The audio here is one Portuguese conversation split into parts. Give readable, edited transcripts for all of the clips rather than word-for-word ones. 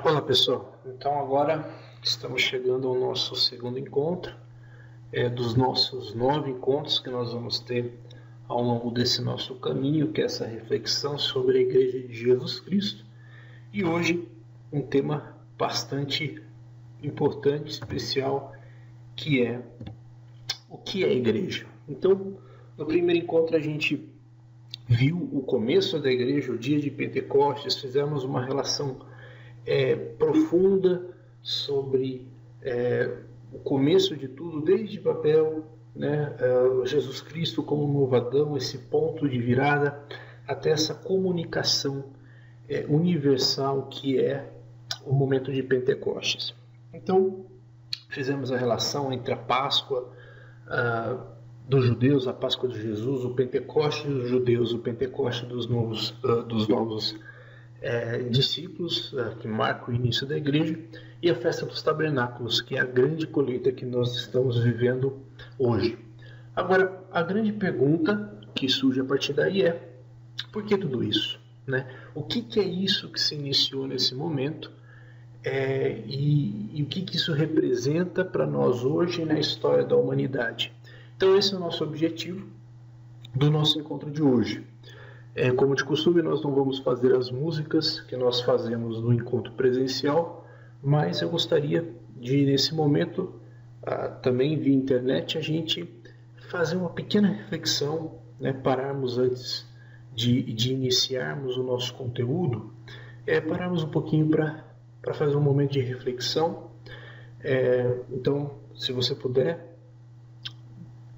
Olá pessoal, então agora estamos chegando ao nosso segundo encontro, dos nossos 9 encontros que nós vamos ter ao longo desse nosso caminho, que é essa reflexão sobre a Igreja de Jesus Cristo. E hoje um tema bastante importante, especial, que é o que é a Igreja. Então, no primeiro encontro a gente viu o começo da Igreja, o dia de Pentecostes, fizemos uma relação profunda sobre o começo de tudo, desde Babel, Jesus Cristo como novo Adão, esse ponto de virada, até essa comunicação universal que é o momento de Pentecostes. Então, fizemos a relação entre a Páscoa dos judeus, a Páscoa de Jesus, o Pentecoste dos judeus, o Pentecoste dos novos discípulos, que marca o início da igreja, e a festa dos tabernáculos, que é a grande colheita que nós estamos vivendo hoje. Agora, a grande pergunta que surge a partir daí é: por que tudo isso? O que é isso que se iniciou nesse momento e o que isso representa para nós hoje na história da humanidade? Então esse é o nosso objetivo do nosso encontro de hoje. Como de costume, nós não vamos fazer as músicas que nós fazemos no encontro presencial, mas eu gostaria de, nesse momento, também via internet, a gente fazer uma pequena reflexão, pararmos antes de iniciarmos o nosso conteúdo, pararmos um pouquinho para fazer um momento de reflexão. Então, se você puder,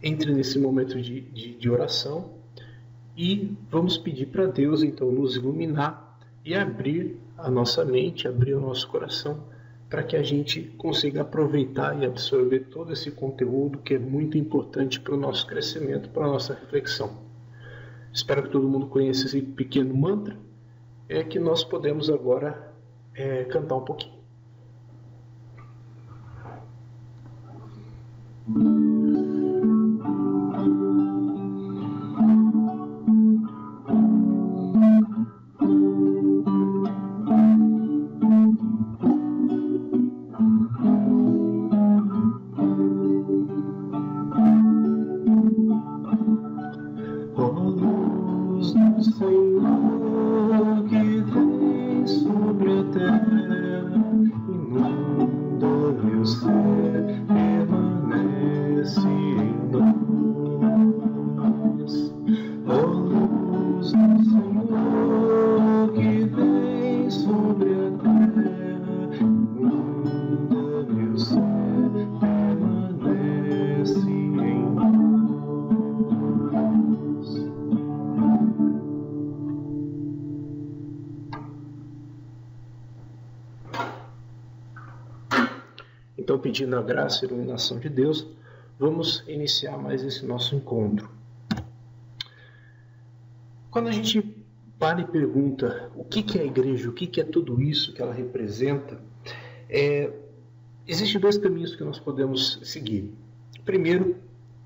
entre nesse momento de oração, e vamos pedir para Deus, então, nos iluminar e abrir a nossa mente, abrir o nosso coração, para que a gente consiga aproveitar e absorver todo esse conteúdo que é muito importante para o nosso crescimento, para a nossa reflexão. Espero que todo mundo conheça esse pequeno mantra, que nós podemos agora cantar um pouquinho. Então, pedindo a graça e a iluminação de Deus, vamos iniciar mais esse nosso encontro. Quando a gente para e pergunta o que é a igreja, o que é tudo isso que ela representa, existem 2 caminhos que nós podemos seguir. O primeiro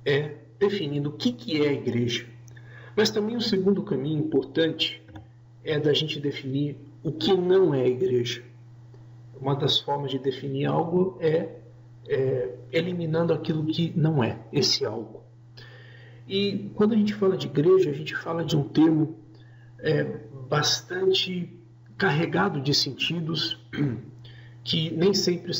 é definindo o que é a igreja. Mas também o segundo caminho importante é da gente definir o que não é a igreja. Uma das formas de definir algo é eliminando aquilo que não é esse algo. E quando a gente fala de igreja, a gente fala de um termo bastante carregado de sentidos que nem sempre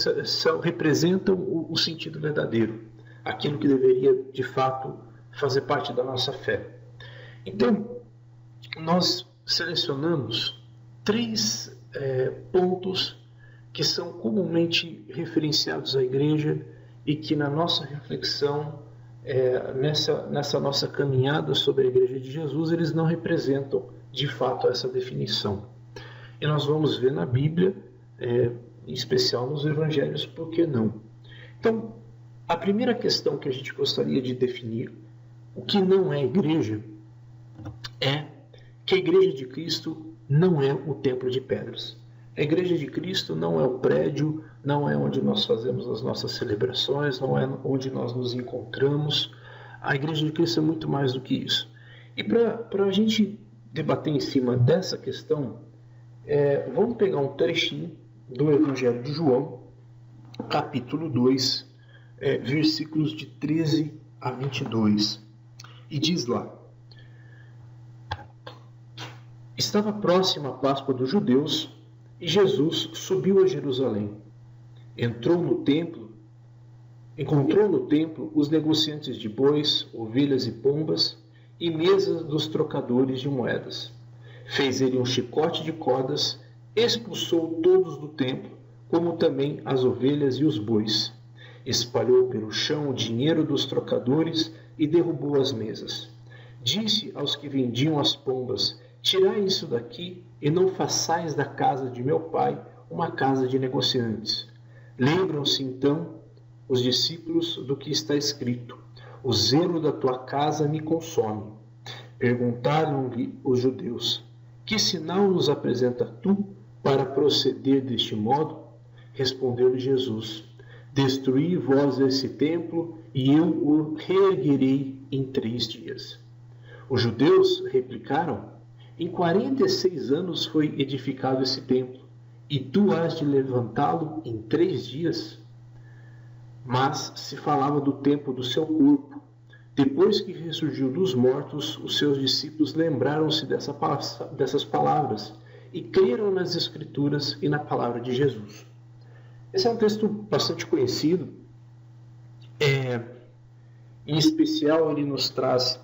representam o sentido verdadeiro, aquilo que deveria, de fato, fazer parte da nossa fé. Então, nós selecionamos 3 pontos que são comumente referenciados à igreja e que na nossa reflexão, nessa nossa caminhada sobre a Igreja de Jesus, eles não representam de fato essa definição. E nós vamos ver na Bíblia, em especial nos Evangelhos, por que não? Então, a primeira questão que a gente gostaria de definir, o que não é igreja, é que a Igreja de Cristo não é o templo de pedras. A Igreja de Cristo não é o prédio, não é onde nós fazemos as nossas celebrações, não é onde nós nos encontramos. A Igreja de Cristo é muito mais do que isso. E para a gente debater em cima dessa questão, vamos pegar um trechinho do Evangelho de João, capítulo 2, versículos de 13 a 22. E diz lá: Estava próxima a Páscoa dos judeus e Jesus subiu a Jerusalém. Encontrou no templo os negociantes de bois, ovelhas e pombas e mesas dos trocadores de moedas. Fez ele um chicote de cordas, expulsou todos do templo, como também as ovelhas e os bois. Espalhou pelo chão o dinheiro dos trocadores e derrubou as mesas. Disse aos que vendiam as pombas: Tirai isso daqui e não façais da casa de meu pai uma casa de negociantes. Lembram-se então os discípulos do que está escrito: O zelo da tua casa me consome. Perguntaram-lhe os judeus: Que sinal nos apresenta tu para proceder deste modo? Respondeu-lhe Jesus: Destruí vós esse templo e eu o reerguerei em 3 dias. Os judeus replicaram: Em 46 anos foi edificado esse templo, e tu has de levantá-lo em 3 dias? Mas se falava do tempo do seu corpo. Depois que ressurgiu dos mortos, os seus discípulos lembraram-se dessas palavras e creram nas Escrituras e na palavra de Jesus. Esse é um texto bastante conhecido. Em especial, ele nos traz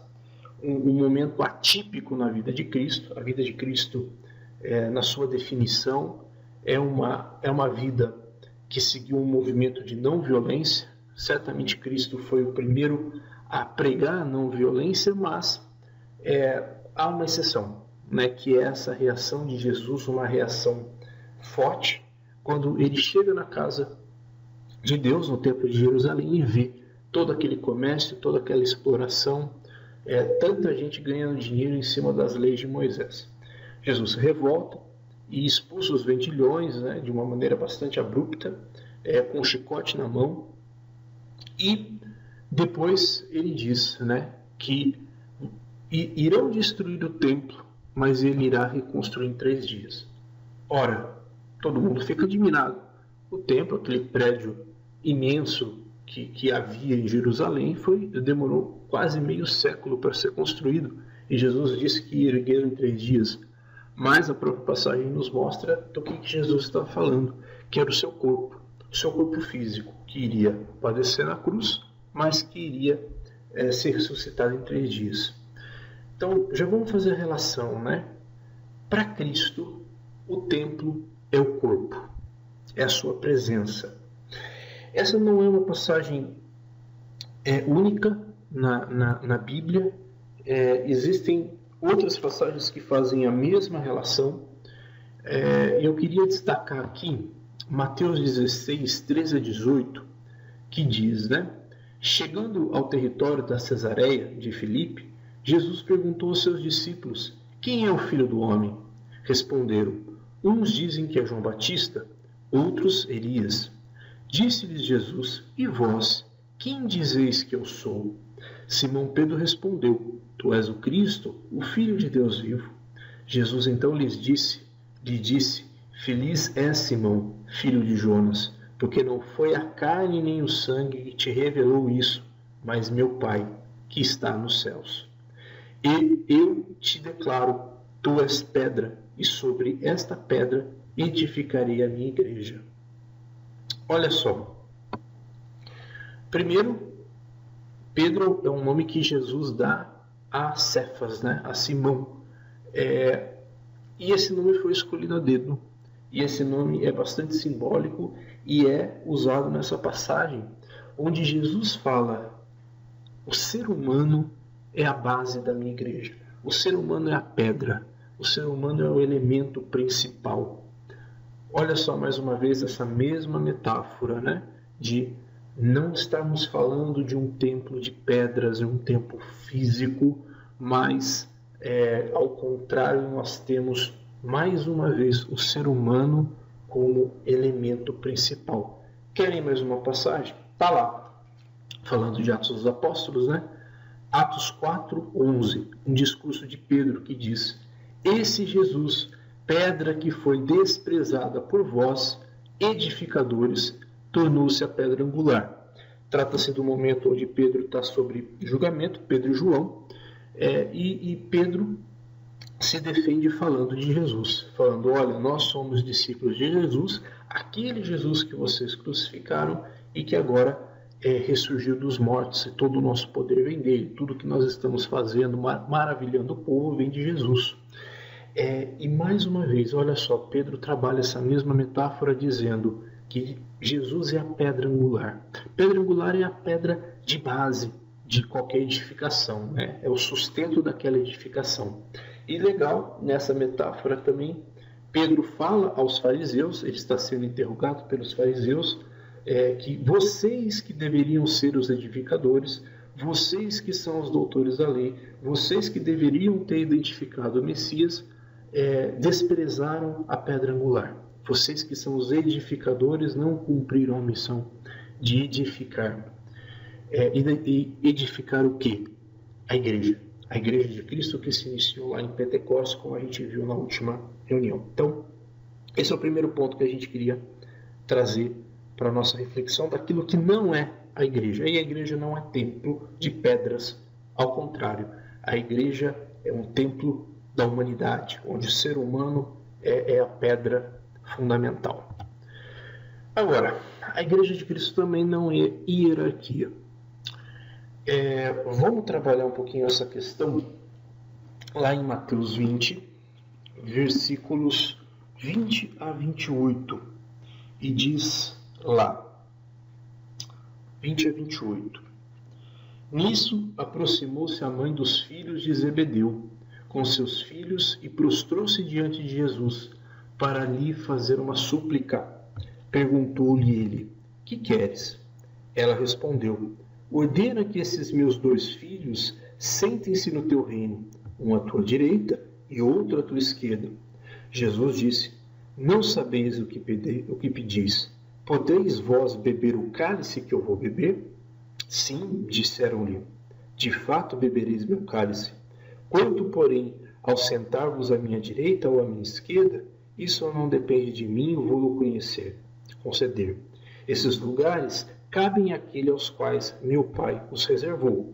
um momento atípico na vida de Cristo. A vida de Cristo, na sua definição, é uma vida que seguiu um movimento de não violência. Certamente Cristo foi o primeiro a pregar a não violência, mas há uma exceção, né, que é essa reação de Jesus, uma reação forte, quando ele chega na casa de Deus, no templo de Jerusalém, e vê todo aquele comércio, toda aquela exploração, tanta gente ganhando dinheiro em cima das leis de Moisés. Jesus se revolta e expulsa os vendilhões, né, de uma maneira bastante abrupta, com um chicote na mão, e depois ele diz, né, que irão destruir o templo, mas ele irá reconstruir em 3 dias. Ora, todo mundo fica admirado. O templo, aquele prédio imenso que havia em Jerusalém, demorou quase meio século para ser construído, e Jesus disse que ia erguer em 3 dias. Mas a própria passagem nos mostra do que Jesus estava falando, que era o seu corpo físico, que iria padecer na cruz, mas que iria ser ressuscitado em 3 dias. Então, já vamos fazer a relação, né? Para Cristo, o templo é o corpo, é a sua presença. Essa não é uma passagem única na Bíblia. Existem outras passagens que fazem a mesma relação. Eu queria destacar aqui Mateus 16, 13 a 18, que diz, né? Chegando ao território da Cesareia de Filipe, Jesus perguntou aos seus discípulos: Quem é o Filho do Homem? Responderam: Uns dizem que é João Batista, outros Elias. Disse-lhes Jesus: E vós, quem dizeis que eu sou? Simão Pedro respondeu: Tu és o Cristo, o Filho de Deus vivo. Jesus então lhe disse: Feliz és, Simão, filho de Jonas, porque não foi a carne nem o sangue que te revelou isso, mas meu Pai, que está nos céus. E eu te declaro: tu és pedra, e sobre esta pedra edificarei a minha igreja. Olha só. Primeiro, Pedro é um nome que Jesus dá a Cefas, né? A Simão. E esse nome foi escolhido a dedo. E esse nome é bastante simbólico e é usado nessa passagem, onde Jesus fala: o ser humano é a base da minha igreja. O ser humano é a pedra. O ser humano é o elemento principal. Olha só mais uma vez essa mesma metáfora, né? De não estarmos falando de um templo de pedras, de um templo físico, mas ao contrário, nós temos mais uma vez o ser humano como elemento principal. Querem mais uma passagem? Está lá, falando de Atos dos Apóstolos, né? Atos 4:11, um discurso de Pedro que diz: Esse Jesus, pedra que foi desprezada por vós edificadores, tornou-se a pedra angular. Trata-se do momento onde Pedro está sobre julgamento, Pedro e João, e Pedro se defende falando de Jesus, falando: olha, nós somos discípulos de Jesus, aquele Jesus que vocês crucificaram e que agora ressurgiu dos mortos, e todo o nosso poder vem dele, tudo que nós estamos fazendo, maravilhando o povo, vem de Jesus. E mais uma vez, olha só, Pedro trabalha essa mesma metáfora dizendo que Jesus é a pedra angular. Pedra angular é a pedra de base de qualquer edificação, né? É o sustento daquela edificação. E legal, nessa metáfora também, Pedro fala aos fariseus, ele está sendo interrogado pelos fariseus, que vocês que deveriam ser os edificadores, vocês que são os doutores da lei, vocês que deveriam ter identificado o Messias, desprezaram a pedra angular. Vocês que são os edificadores não cumpriram a missão de edificar. E edificar o quê? A igreja. A igreja de Cristo que se iniciou lá em Pentecostes, como a gente viu na última reunião. Então, esse é o primeiro ponto que a gente queria trazer para a nossa reflexão daquilo que não é a igreja. E a igreja não é templo de pedras, ao contrário. A igreja é um templo da humanidade, onde o ser humano é a pedra fundamental. Agora, a igreja de Cristo também não é hierarquia. Vamos trabalhar um pouquinho essa questão lá em Mateus 20, versículos 20 a 28. E diz lá, 20 a 28. Nisso aproximou-se a mãe dos filhos de Zebedeu com seus filhos e prostrou-se diante de Jesus para lhe fazer uma súplica. Perguntou-lhe ele: que queres? Ela respondeu: ordena que esses meus 2 filhos sentem-se no teu reino, um à tua direita e outro à tua esquerda. Jesus disse: não sabeis o que pedis. Podeis vós beber o cálice que eu vou beber? Sim, disseram-lhe, de fato bebereis meu cálice. Quanto, porém, ao sentar-vos à minha direita ou à minha esquerda, isso não depende de mim, vou-lo conceder. Esses lugares cabem àqueles aos quais meu Pai os reservou.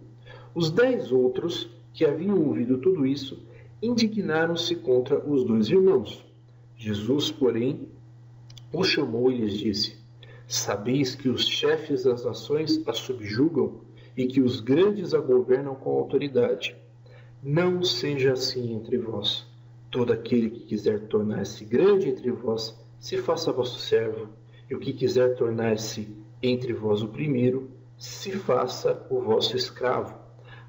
Os 10 outros, que haviam ouvido tudo isso, indignaram-se contra os 2 irmãos. Jesus, porém, os chamou e lhes disse: sabeis que os chefes das nações a subjugam e que os grandes a governam com autoridade. Não seja assim entre vós. Todo aquele que quiser tornar-se grande entre vós, se faça vosso servo, e o que quiser tornar-se entre vós o primeiro, se faça o vosso escravo.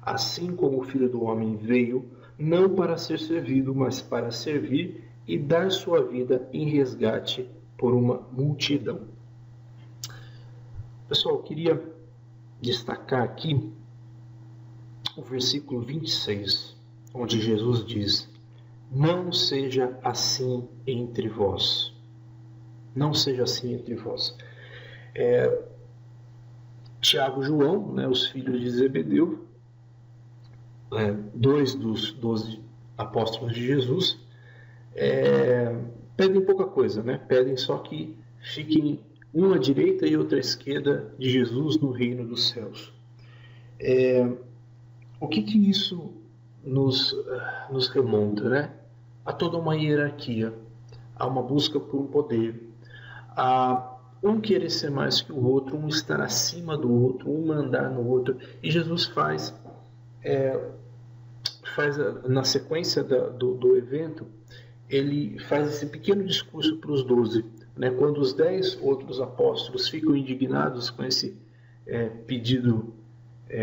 Assim como o Filho do Homem veio, não para ser servido, mas para servir e dar sua vida em resgate por uma multidão. Pessoal, eu queria destacar aqui o versículo 26, onde Jesus diz: não seja assim entre vós. Não seja assim entre vós. Tiago e João, os filhos de Zebedeu, 2 dos 12 apóstolos de Jesus, pedem pouca coisa, pedem só que fiquem uma à direita e outra à esquerda de Jesus no reino dos céus. O que isso nos remonta, a toda uma hierarquia, a uma busca por um poder, a um querer ser mais que o outro, um estar acima do outro, um mandar no outro. E Jesus faz na sequência do evento, ele faz esse pequeno discurso para os 12, quando os 10 outros apóstolos ficam indignados com esse pedido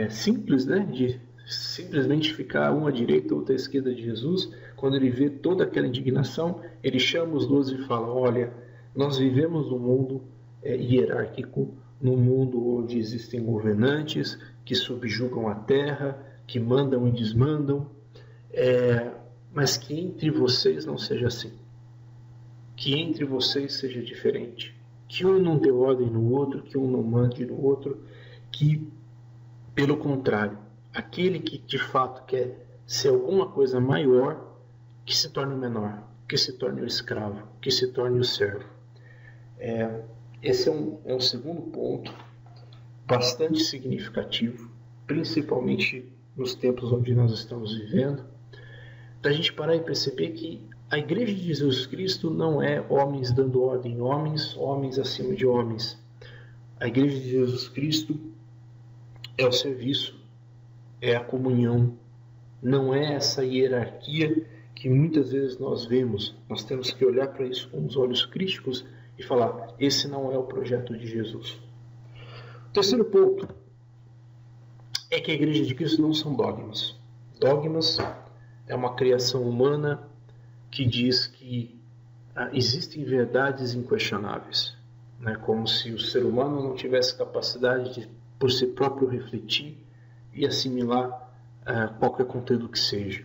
simples, de simplesmente ficar um à direita, outro à esquerda de Jesus. Quando ele vê toda aquela indignação, ele chama os 12 e fala: olha, nós vivemos num mundo hierárquico, num mundo onde existem governantes que subjugam a terra, que mandam e desmandam, mas que entre vocês não seja assim, que entre vocês seja diferente, que um não dê ordem no outro, que um não mande no outro, que, pelo contrário, aquele que de fato quer ser alguma coisa maior, que se torne o menor, que se torne o escravo, que se torne o servo. Esse é um segundo ponto bastante significativo, principalmente nos tempos onde nós estamos vivendo, da gente parar e perceber que a Igreja de Jesus Cristo não é homens dando ordem em homens, homens acima de homens. A Igreja de Jesus Cristo é o serviço, é a comunhão, não é essa hierarquia que muitas vezes nós vemos. Nós temos que olhar para isso com os olhos críticos e falar, esse não é o projeto de Jesus. O terceiro ponto é que a Igreja de Cristo não são dogmas. Dogmas é uma criação humana que diz que existem verdades inquestionáveis, né? Como se o ser humano não tivesse capacidade de, por si próprio, refletir e assimilar qualquer conteúdo que seja.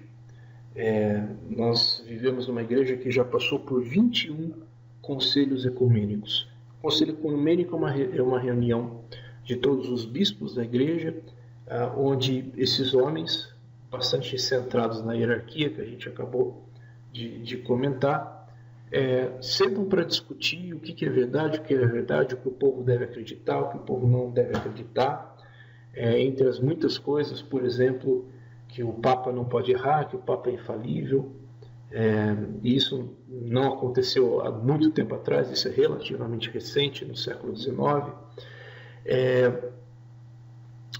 Nós vivemos numa igreja que já passou por 21 conselhos ecumênicos. O conselho ecumênico é uma reunião de todos os bispos da igreja, onde esses homens, bastante centrados na hierarquia que a gente acabou de comentar, sentam para discutir o que é verdade, o que é verdade, o que o povo deve acreditar, o que o povo não deve acreditar, entre as muitas coisas, por exemplo, que o Papa não pode errar, que o Papa é infalível. Isso não aconteceu há muito tempo atrás, isso é relativamente recente, no século XIX.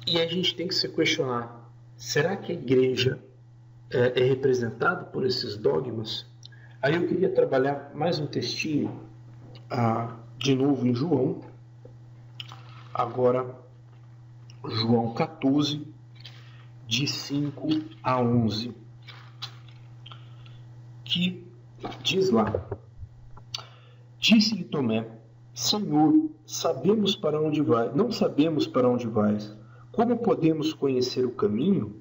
E a gente tem que se questionar, será que a igreja é representada por esses dogmas? Aí eu queria trabalhar mais um textinho, de novo em João, agora João 14, de 5 a 11, que diz lá: Disse-lhe Tomé, Senhor, sabemos para onde vai, não sabemos para onde vais. Como podemos conhecer o caminho?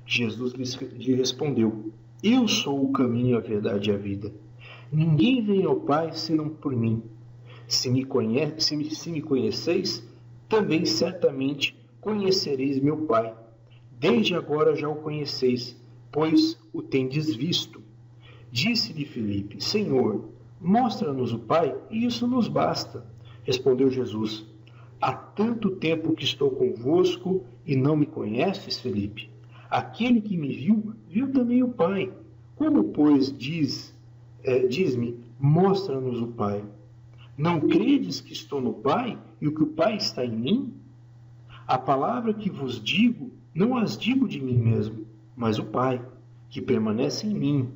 Jesus lhe respondeu, Eu sou o caminho, a verdade e a vida. Ninguém vem ao Pai senão por mim. Se me conheceis, também certamente conhecereis meu Pai. Desde agora já o conheceis, pois o tendes visto. Disse-lhe Filipe, Senhor, mostra-nos o Pai, e isso nos basta. Respondeu Jesus, Há tanto tempo que estou convosco e não me conheces, Filipe? Aquele que me viu, viu também o Pai. Como, pois, diz-me, mostra-nos o Pai? Não credes que estou no Pai e o que o Pai está em mim? A palavra que vos digo, não as digo de mim mesmo, mas o Pai, que permanece em mim.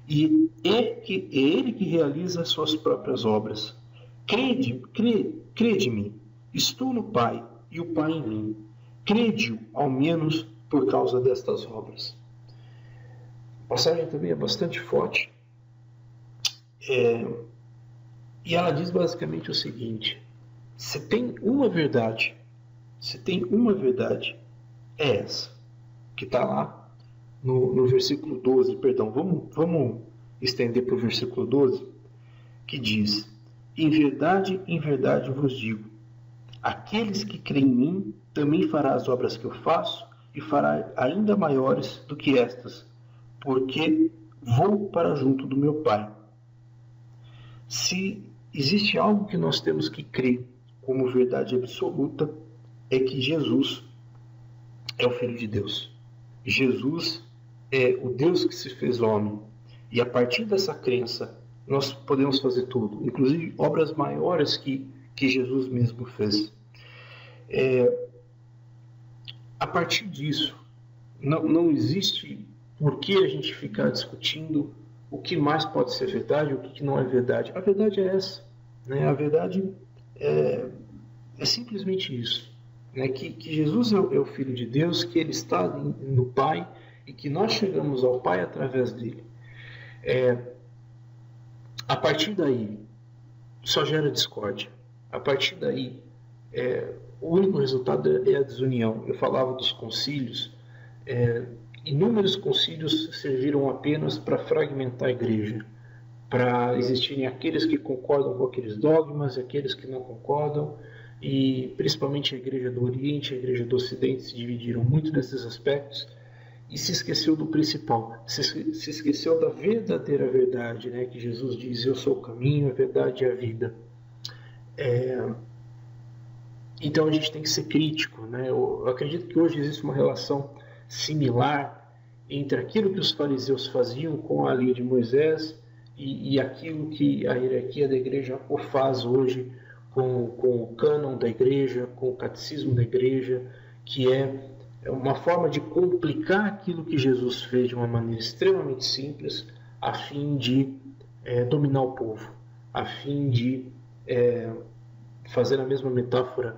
E é Ele que realiza as suas próprias obras. Crede-me, estou no Pai e o Pai em mim. Crede-o, ao menos, por causa destas obras. A passagem também é bastante forte. E ela diz basicamente o seguinte: se tem uma verdade, é essa, que está lá no versículo 12, perdão, vamos estender para o versículo 12, que diz, em verdade vos digo, aqueles que creem em mim também fará as obras que eu faço e fará ainda maiores do que estas, porque vou para junto do meu Pai. Se existe algo que nós temos que crer como verdade absoluta, é que Jesus é o Filho de Deus. Jesus é o Deus que se fez homem. E a partir dessa crença, nós podemos fazer tudo, inclusive obras maiores que Jesus mesmo fez. A partir disso, não existe por que a gente ficar discutindo o que mais pode ser verdade e o que não é verdade. A verdade é essa, né? A verdade é simplesmente isso, né? Que Jesus é o Filho de Deus, que Ele está no Pai e que nós chegamos ao Pai através dele. A partir daí, só gera discórdia. A partir daí, o único resultado é a desunião. Eu falava dos concílios. Inúmeros concílios serviram apenas para fragmentar a igreja, para existirem aqueles que concordam com aqueles dogmas e aqueles que não concordam, e principalmente a igreja do Oriente e a igreja do Ocidente se dividiram muito nesses aspectos e se esqueceu do principal, se esqueceu da verdadeira verdade, né? Que Jesus diz, eu sou o caminho, a verdade e a vida. Então a gente tem que ser crítico, né? Eu acredito que hoje existe uma relação similar entre aquilo que os fariseus faziam com a lei de Moisés e aquilo que a hierarquia da igreja faz hoje com o cânon da igreja, com o catecismo da igreja, que é uma forma de complicar aquilo que Jesus fez de uma maneira extremamente simples, a fim de dominar o povo, a fim de fazer a mesma metáfora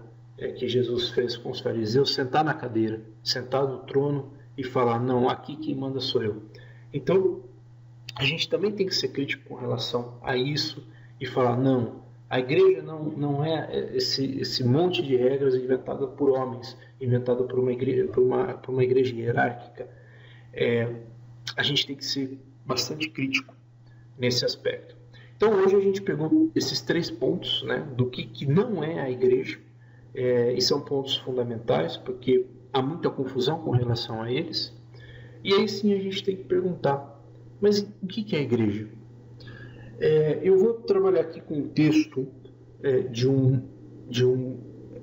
que Jesus fez com os fariseus, sentar na cadeira, sentar no trono e falar, não, aqui quem manda sou eu. Então, a gente também tem que ser crítico com relação a isso e falar, não, a igreja não é esse monte de regras inventada por homens, inventada por uma igreja hierárquica. A gente tem que ser bastante crítico nesse aspecto. Então hoje a gente pegou esses 3 pontos, né, do que não é a igreja, e são pontos fundamentais, porque há muita confusão com relação a eles. E aí sim a gente tem que perguntar, mas o que é a igreja? Eu vou trabalhar aqui com um texto de um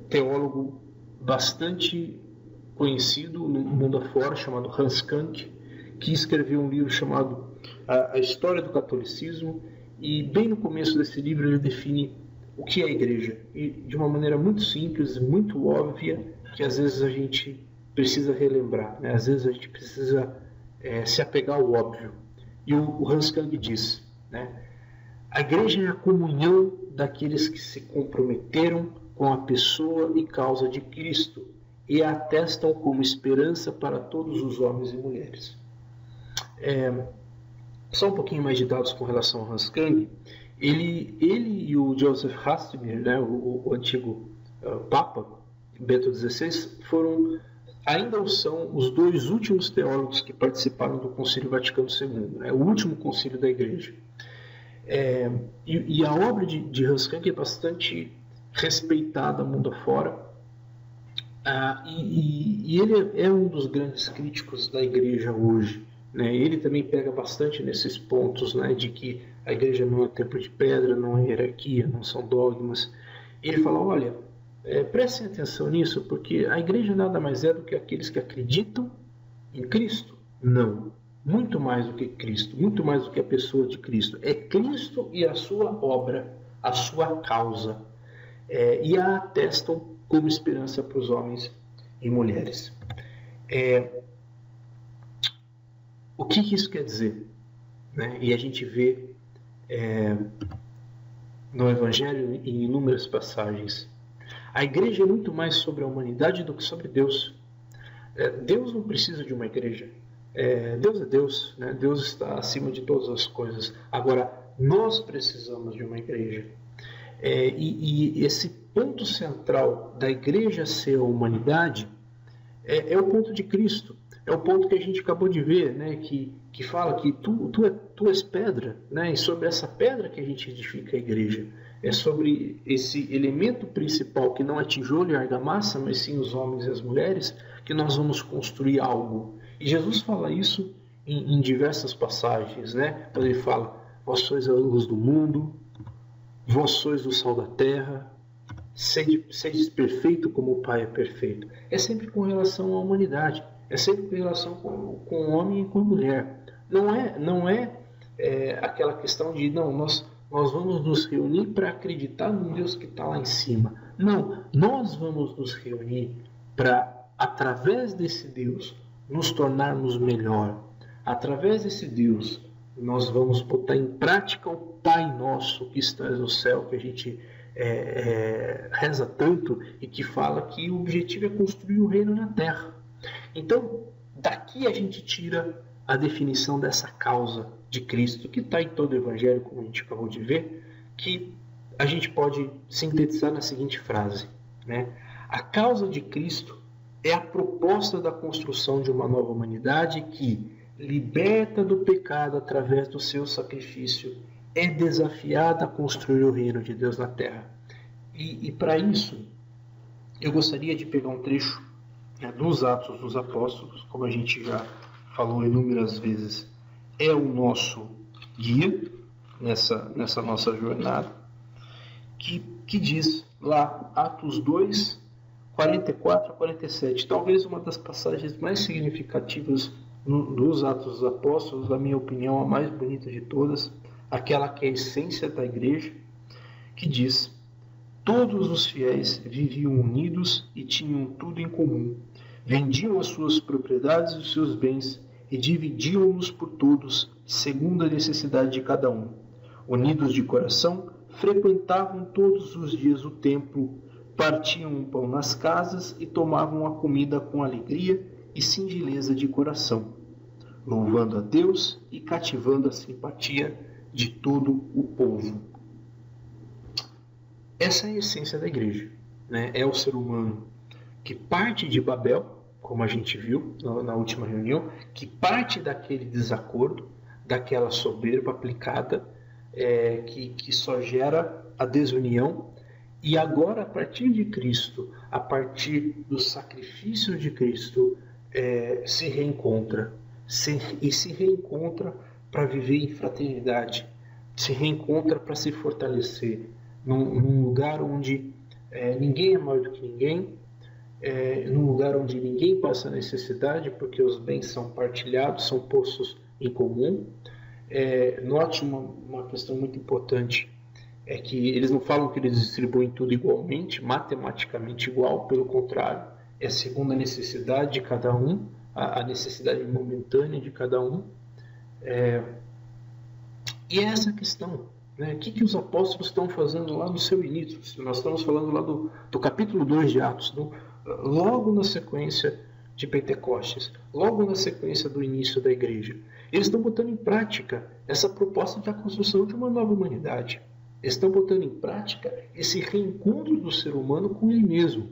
teólogo bastante conhecido no mundo afora, chamado Hans Kant, que escreveu um livro chamado A História do Catolicismo, e bem no começo desse livro ele define o que é a igreja, e de uma maneira muito simples, muito óbvia, que às vezes a gente precisa relembrar, né? Às vezes a gente precisa se apegar ao óbvio. E o Hans Kant diz, né? A igreja é a comunhão daqueles que se comprometeram com a pessoa e causa de Cristo e a atestam como esperança para todos os homens e mulheres. Só um pouquinho mais de dados com relação ao Hans Kant. Ele e o Joseph Ratzinger, né, o antigo Papa Bento XVI, ainda são os 2 últimos teólogos que participaram do Concílio Vaticano II, né, o último concílio da Igreja. E a obra de Hans Kant é bastante respeitada mundo afora, e ele é um dos grandes críticos da Igreja hoje. Né? Ele também pega bastante nesses pontos, né, de que a igreja não é templo de pedra, não é hierarquia, não são dogmas. Ele fala, olha, prestem atenção nisso, porque a igreja nada mais é do que aqueles que acreditam em Cristo. Não, muito mais do que Cristo, muito mais do que a pessoa de Cristo. É Cristo e a sua obra, a sua causa, e a atestam como esperança para os homens e mulheres. O que isso quer dizer? Né? E a gente vê no Evangelho em inúmeras passagens. A igreja é muito mais sobre a humanidade do que sobre Deus. Deus não precisa de uma igreja. Deus é Deus, né? Deus está acima de todas as coisas. Agora, nós precisamos de uma igreja. E esse ponto central da igreja ser a humanidade é o ponto de Cristo. É o ponto que a gente acabou de ver, né, que fala que tu és pedra, né, e sobre essa pedra que a gente edifica a igreja. É sobre esse elemento principal, que não é tijolo e argamassa, mas sim os homens e as mulheres, que nós vamos construir algo. E Jesus fala isso em diversas passagens, né, quando ele fala, vós sois a luz do mundo, vós sois o sal da terra, sedes perfeito como o Pai é perfeito. É sempre com relação à humanidade. É sempre com relação com o homem e com a mulher. Não é aquela questão de nós vamos nos reunir para acreditar num Deus que está lá em cima. Não, nós vamos nos reunir para, através desse Deus, nos tornarmos melhor. Através desse Deus, nós vamos botar em prática o Pai Nosso que está no céu, que a gente reza tanto e que fala que o objetivo é construir o reino na terra. Então, daqui a gente tira a definição dessa causa de Cristo, que está em todo o Evangelho, como a gente acabou de ver, que a gente pode sintetizar na seguinte frase, né? A causa de Cristo é a proposta da construção de uma nova humanidade que, liberta do pecado através do seu sacrifício, é desafiada a construir o reino de Deus na terra. E para isso, eu gostaria de pegar um trecho dos Atos dos Apóstolos, como a gente já falou inúmeras vezes, é o nosso guia nessa nossa jornada, que diz lá, Atos 2, 44 a 47, talvez uma das passagens mais significativas dos Atos dos Apóstolos, na minha opinião, a mais bonita de todas, aquela que é a essência da igreja, que diz: todos os fiéis viviam unidos e tinham tudo em comum. Vendiam as suas propriedades e os seus bens e dividiam-nos por todos, segundo a necessidade de cada um. Unidos de coração, frequentavam todos os dias o templo, partiam o pão nas casas e tomavam a comida com alegria e singeleza de coração, louvando a Deus e cativando a simpatia de todo o povo. Essa é a essência da igreja, né? É o ser humano que parte de Babel, como a gente viu na última reunião, que parte daquele desacordo, daquela soberba aplicada, que só gera a desunião, e agora, a partir de Cristo, a partir do sacrifício de Cristo, se reencontra, e se reencontra para viver em fraternidade, se reencontra para se fortalecer, num lugar onde ninguém é maior do que ninguém, num lugar onde ninguém passa necessidade, porque os bens são partilhados, são postos em comum. Note uma questão muito importante, é que eles não falam que eles distribuem tudo igualmente, matematicamente igual, pelo contrário, é segundo a necessidade de cada um, a necessidade momentânea de cada um. E é essa questão, né? O que os apóstolos estão fazendo lá no seu início? Nós estamos falando lá do capítulo 2 de Atos, logo na sequência de Pentecostes, logo na sequência do início da igreja. Eles estão botando em prática essa proposta da construção de uma nova humanidade. Eles estão botando em prática esse reencontro do ser humano com ele mesmo.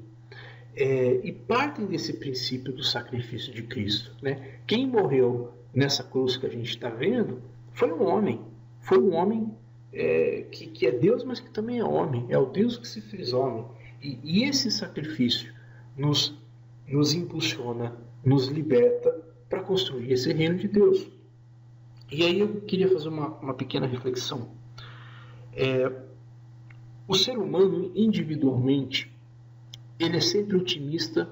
E partem desse princípio do sacrifício de Cristo, né? Quem morreu nessa cruz que a gente está vendo foi um homem. Foi um homem que é Deus, mas que também é homem. É o Deus que se fez homem. E esse sacrifício nos impulsiona, nos liberta para construir esse reino de Deus. E aí eu queria fazer uma pequena reflexão. O ser humano, individualmente, ele é sempre otimista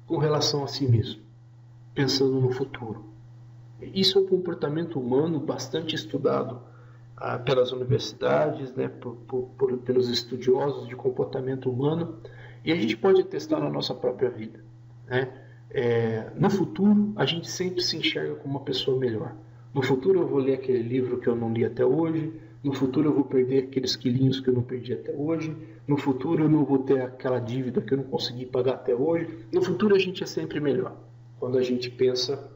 com relação a si mesmo, pensando no futuro. Isso é um comportamento humano bastante estudado pelas universidades, né, pelos estudiosos de comportamento humano, e a gente pode testar na nossa própria vida, né? No futuro, a gente sempre se enxerga como uma pessoa melhor. No futuro eu vou ler aquele livro que eu não li até hoje, no futuro eu vou perder aqueles quilinhos que eu não perdi até hoje, no futuro eu não vou ter aquela dívida que eu não consegui pagar até hoje. No futuro a gente é sempre melhor, quando a gente pensa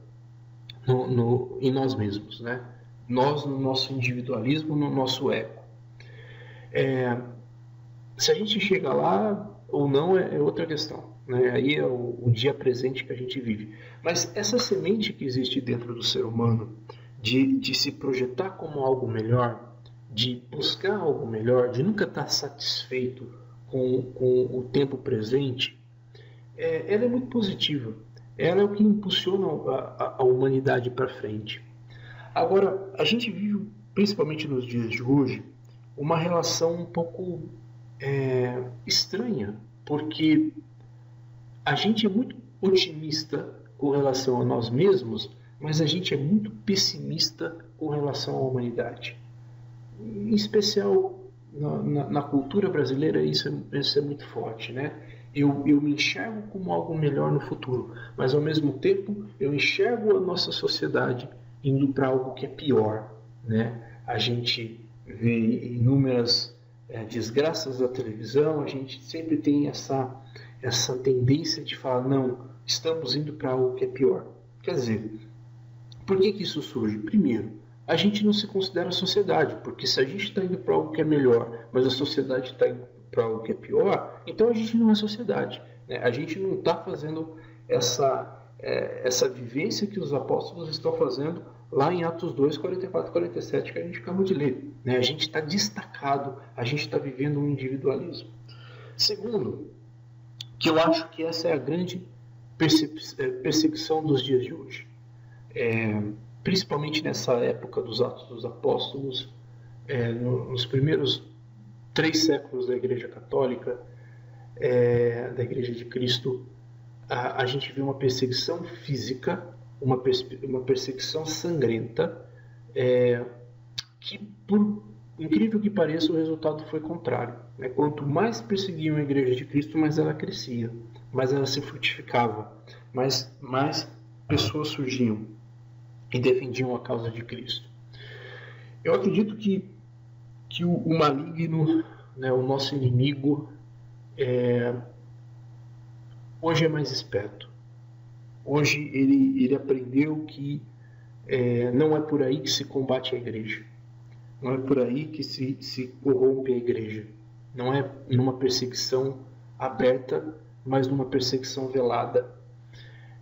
em nós mesmos, né? Nós, no nosso individualismo, no nosso ego. Se a gente chega lá ou não é outra questão, né? Aí é o dia presente que a gente vive. Mas essa semente que existe dentro do ser humano, de se projetar como algo melhor, de buscar algo melhor, de nunca estar satisfeito com o tempo presente, ela é muito positiva. Ela é o que impulsiona a humanidade para frente. Agora, a gente vive, principalmente nos dias de hoje, uma relação um pouco estranha, porque a gente é muito otimista com relação a nós mesmos, mas a gente é muito pessimista com relação à humanidade. Em especial na cultura brasileira, isso é muito forte, né? Eu me enxergo como algo melhor no futuro, mas ao mesmo tempo eu enxergo a nossa sociedade indo para algo que é pior, né? A gente vê inúmeras desgraças da televisão, a gente sempre tem essa tendência de falar, não, estamos indo para algo que é pior. Quer dizer, por que isso surge? Primeiro, a gente não se considera sociedade, porque se a gente está indo para algo que é melhor, mas a sociedade está indo para algo que é pior, então a gente não é sociedade, né? A gente não está fazendo essa vivência que os apóstolos estão fazendo lá em Atos 2, 44 e 47, que a gente acabou de ler, né? A gente está destacado, a gente está vivendo um individualismo. Segundo, que eu acho que essa é a grande perseguição dos dias de hoje. Principalmente nessa época dos Atos dos Apóstolos, nos primeiros 3 séculos da Igreja Católica, da Igreja de Cristo, a gente vê uma perseguição física, uma perseguição sangrenta, que, por incrível que pareça, o resultado foi contrário. Quanto mais perseguiam a Igreja de Cristo, mais ela crescia, mais ela se frutificava, mais pessoas surgiam e defendiam a causa de Cristo. Eu acredito que o maligno, o nosso inimigo, hoje é mais esperto. Hoje ele aprendeu que não é por aí que se combate a igreja. Não é por aí que se corrompe a igreja. Não é numa perseguição aberta, mas numa perseguição velada.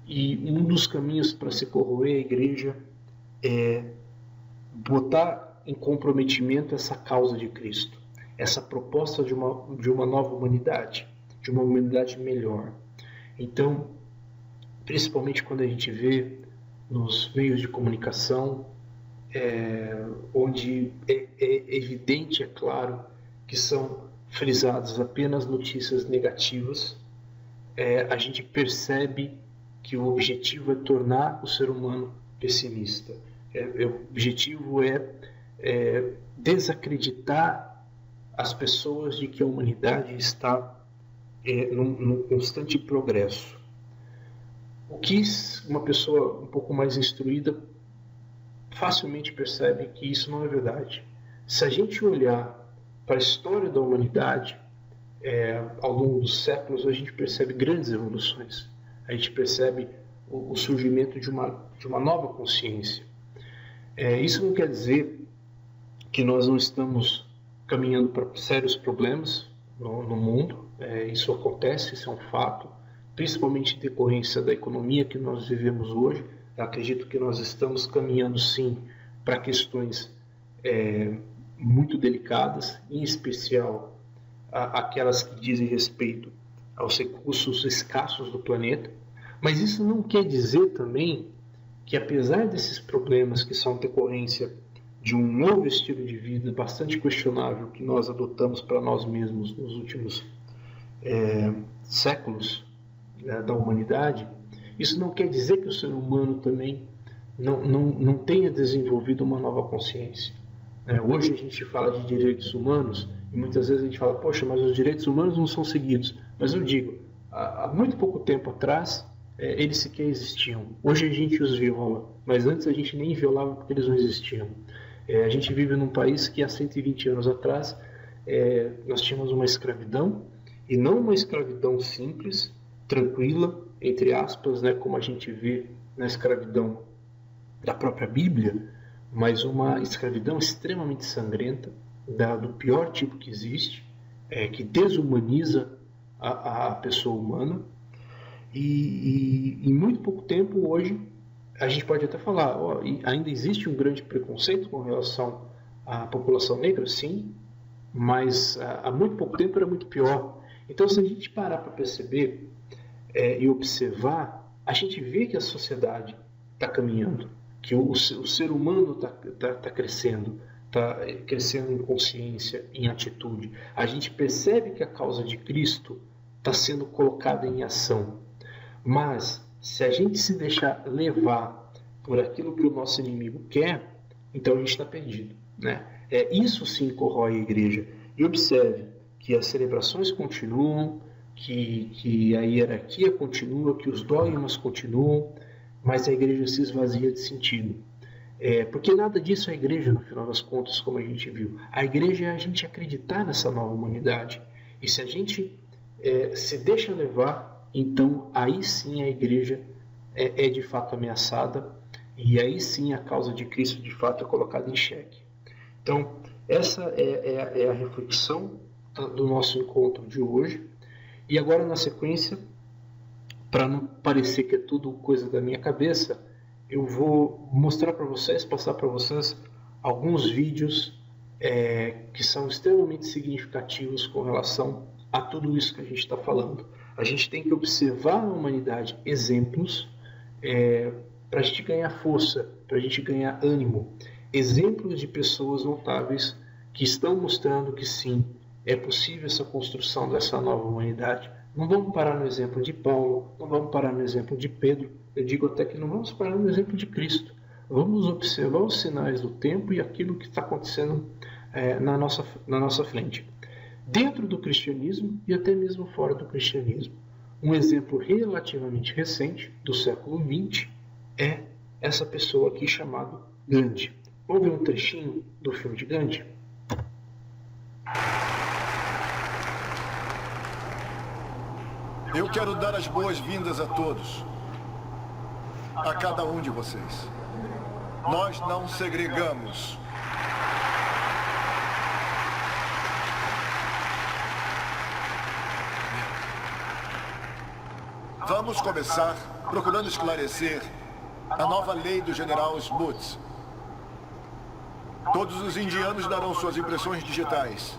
E um dos caminhos para se corroer a igreja é botar em comprometimento essa causa de Cristo, essa proposta de uma nova humanidade, de uma humanidade melhor. Então, principalmente quando a gente vê nos meios de comunicação, onde é evidente, é claro, que são frisadas apenas notícias negativas, a gente percebe que o objetivo é tornar o ser humano pessimista. O objetivo é desacreditar as pessoas de que a humanidade está num constante progresso. O que uma pessoa um pouco mais instruída facilmente percebe que isso não é verdade. Se a gente olhar para a história da humanidade, ao longo dos séculos, a gente percebe grandes evoluções. A gente percebe o surgimento de uma nova consciência. Isso não quer dizer que nós não estamos caminhando para sérios problemas no mundo. Isso acontece, isso é um fato, principalmente em decorrência da economia que nós vivemos hoje. Eu acredito que nós estamos caminhando, sim, para questões muito delicadas, em especial aquelas que dizem respeito aos recursos escassos do planeta. Mas isso não quer dizer também que, apesar desses problemas que são decorrência de um novo estilo de vida bastante questionável que nós adotamos para nós mesmos nos últimos séculos da humanidade, isso não quer dizer que o ser humano também não tenha desenvolvido uma nova consciência. Hoje a gente fala de direitos humanos e muitas vezes a gente fala, poxa, mas os direitos humanos não são seguidos. Mas eu digo, há muito pouco tempo atrás, eles sequer existiam. Hoje a gente os viola, mas antes a gente nem violava porque eles não existiam. A gente vive num país que há 120 anos atrás nós tínhamos uma escravidão, e não uma escravidão simples, tranquila, entre aspas, como a gente vê na escravidão da própria Bíblia, mas uma escravidão extremamente sangrenta, do pior tipo que existe, que desumaniza a pessoa humana. E em muito pouco tempo, hoje, a gente pode até falar, ainda existe um grande preconceito com relação à população negra, sim, mas há muito pouco tempo era muito pior. Então, se a gente parar para perceber e observar, a gente vê que a sociedade está caminhando, que o ser humano está crescendo, está crescendo em consciência, em atitude. A gente percebe que a causa de Cristo está sendo colocada em ação. Mas, se a gente se deixar levar por aquilo que o nosso inimigo quer, então a gente está perdido. Isso sim corrói a igreja. E observe que as celebrações continuam, que a hierarquia continua, que os dogmas continuam, mas a igreja se esvazia de sentido. Porque nada disso é a igreja, no final das contas, como a gente viu. A igreja é a gente acreditar nessa nova humanidade. E se a gente se deixa levar, então aí sim a igreja é de fato ameaçada, e aí sim a causa de Cristo de fato é colocada em xeque. Então, essa é a reflexão do nosso encontro de hoje. E agora, na sequência, para não parecer que é tudo coisa da minha cabeça, eu vou mostrar para vocês, passar para vocês alguns vídeos que são extremamente significativos com relação a tudo isso que a gente está falando. A gente tem que observar na humanidade exemplos para a gente ganhar força, para a gente ganhar ânimo. Exemplos de pessoas notáveis que estão mostrando que sim, é possível essa construção dessa nova humanidade. Não vamos parar no exemplo de Paulo, não vamos parar no exemplo de Pedro, eu digo até que não vamos parar no exemplo de Cristo. Vamos observar os sinais do tempo e aquilo que está acontecendo na nossa frente. Dentro do cristianismo e até mesmo fora do cristianismo. Um exemplo relativamente recente, do século XX, é essa pessoa aqui chamada Gandhi. Vamos ver um trechinho do filme de Gandhi? Eu quero dar as boas-vindas a todos, a cada um de vocês. Nós não segregamos. Vamos começar procurando esclarecer a nova lei do general Smuts. Todos os indianos darão suas impressões digitais,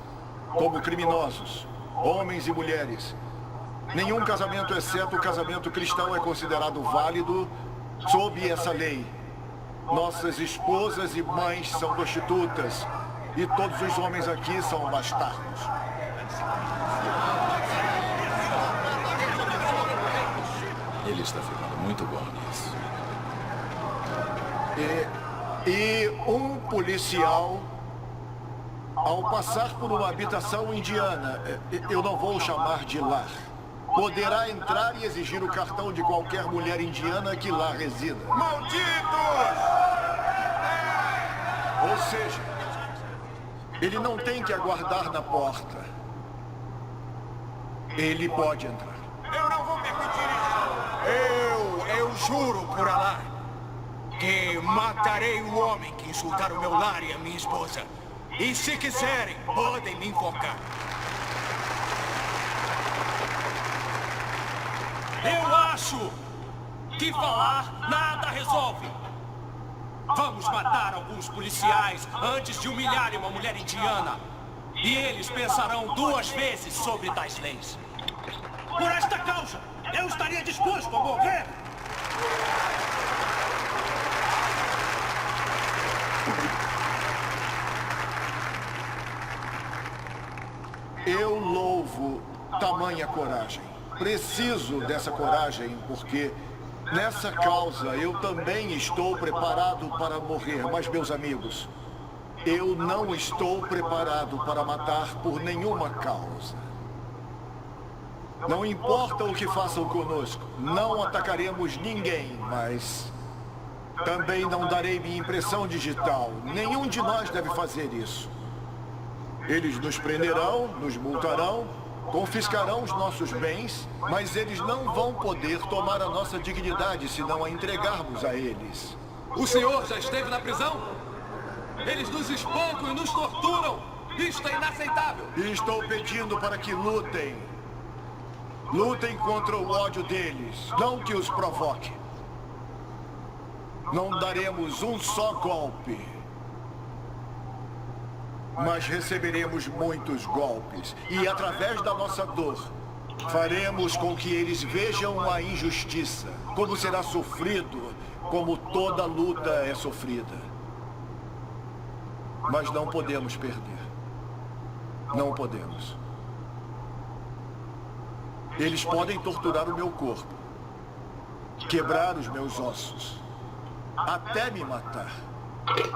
como criminosos, homens e mulheres. Nenhum casamento, exceto o casamento cristão, é considerado válido sob essa lei. Nossas esposas e mães são prostitutas e todos os homens aqui são bastardos. Ele está ficando muito bom nisso. E um policial, ao passar por uma habitação indiana, eu não vou chamar de lar, poderá entrar e exigir o cartão de qualquer mulher indiana que lá resida. Malditos! Ou seja, ele não tem que aguardar na porta. Ele pode entrar. Eu não vou permitir isso! Eu juro por Alá que matarei o homem que insultar o meu lar e a minha esposa. E se quiserem, podem me enforcar. Eu acho que falar nada resolve. Vamos matar alguns policiais antes de humilharem uma mulher indiana. E eles pensarão 2 vezes sobre tais leis. Por esta causa, eu estaria disposto a morrer. Eu louvo tamanha coragem. Preciso dessa coragem porque nessa causa eu também estou preparado para morrer. Mas, meus amigos, eu não estou preparado para matar por nenhuma causa. Não importa o que façam conosco, não atacaremos ninguém, mas também não darei minha impressão digital. Nenhum de nós deve fazer isso. Eles nos prenderão, nos multarão, confiscarão os nossos bens, mas eles não vão poder tomar a nossa dignidade se não a entregarmos a eles. O senhor já esteve na prisão? Eles nos espancam e nos torturam. Isto é inaceitável. E estou pedindo para que lutem. Lutem contra o ódio deles, não que os provoque. Não daremos um só golpe, mas receberemos muitos golpes. E através da nossa dor, faremos com que eles vejam a injustiça, como será sofrido, como toda luta é sofrida. Mas não podemos perder. Não podemos. Eles podem torturar o meu corpo, quebrar os meus ossos, até me matar.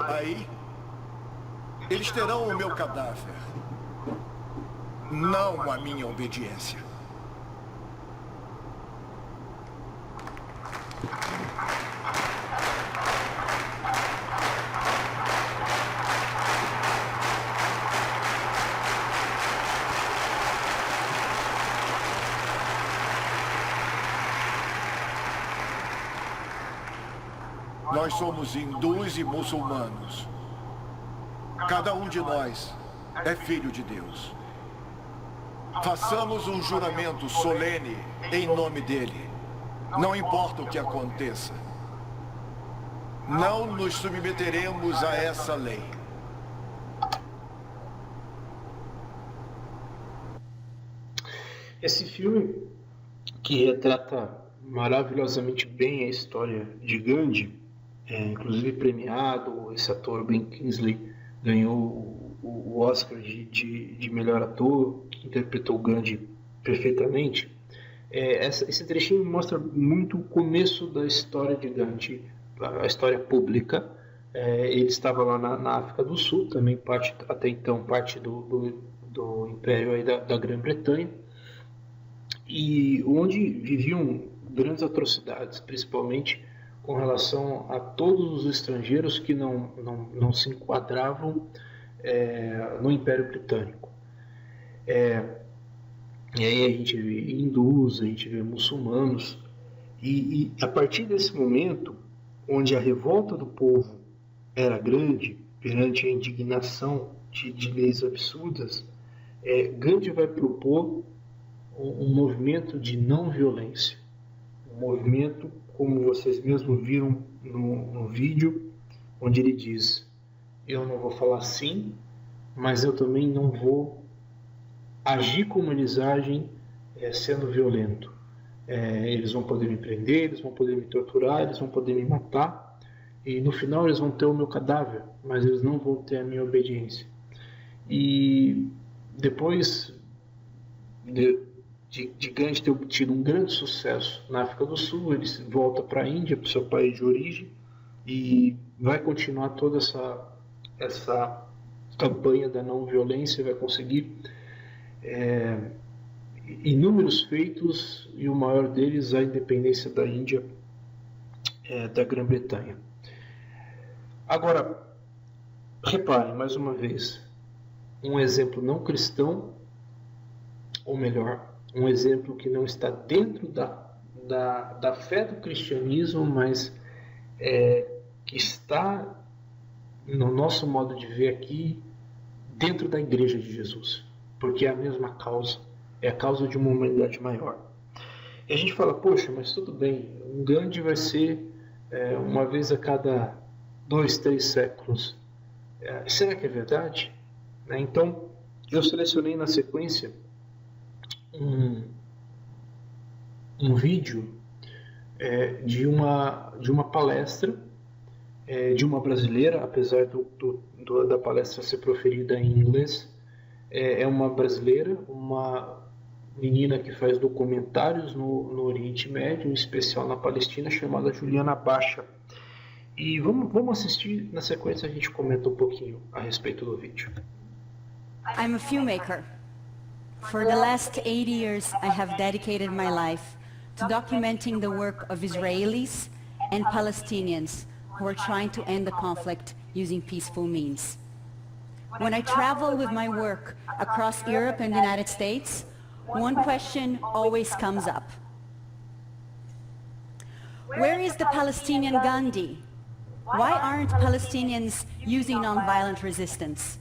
Aí, eles terão o meu cadáver, não a minha obediência. Nós somos hindus e muçulmanos. Cada um de nós é filho de Deus. Façamos um juramento solene em nome dele. Não importa o que aconteça. Não nos submeteremos a essa lei. Esse filme, que retrata maravilhosamente bem a história de Gandhi, inclusive premiado, esse ator Ben Kingsley ganhou o Oscar de melhor ator, que interpretou Gandhi perfeitamente. Esse trechinho mostra muito o começo da história de Gandhi, a história pública. Ele estava lá na África do Sul, também até então parte do Império aí da Grã-Bretanha, e onde viviam grandes atrocidades, principalmente com relação a todos os estrangeiros que não se enquadravam no Império Britânico. E aí a gente vê hindus, a gente vê muçulmanos, e a partir desse momento, onde a revolta do povo era grande perante a indignação de leis absurdas, Gandhi vai propor um movimento de não violência, um movimento, como vocês mesmos viram no vídeo, onde ele diz: eu não vou falar sim, mas eu também não vou agir como eles agem, sendo violento. Eles vão poder me prender, eles vão poder me torturar, eles vão poder me matar, e no final eles vão ter o meu cadáver, mas eles não vão ter a minha obediência. E depois de Gandhi ter obtido um grande sucesso na África do Sul, ele volta para a Índia, para o seu país de origem, e vai continuar toda essa campanha da não violência, vai conseguir inúmeros feitos, e o maior deles a independência da Índia da Grã-Bretanha. Agora, reparem mais uma vez, um exemplo não cristão, ou melhor, um exemplo que não está dentro da fé do cristianismo, mas que está, no nosso modo de ver aqui, dentro da Igreja de Jesus, porque é a mesma causa, é a causa de uma humanidade maior. E a gente fala, poxa, mas tudo bem, um Gandhi vai ser uma vez a cada 2, 3 séculos. Será que é verdade? Então, eu selecionei na sequência um vídeo de uma palestra de uma brasileira, apesar da palestra ser proferida em inglês. É uma brasileira, uma menina que faz documentários no Oriente Médio, em especial na Palestina, chamada Juliana Bacha. E vamos assistir, na sequência a gente comenta um pouquinho a respeito do vídeo. I'm a filmmaker. For the last 80 years, I have dedicated my life to documenting the work of Israelis and Palestinians who are trying to end the conflict using peaceful means. When I travel with my work across Europe and the United States, one question always comes up. Where is the Palestinian Gandhi? Why aren't Palestinians using nonviolent resistance?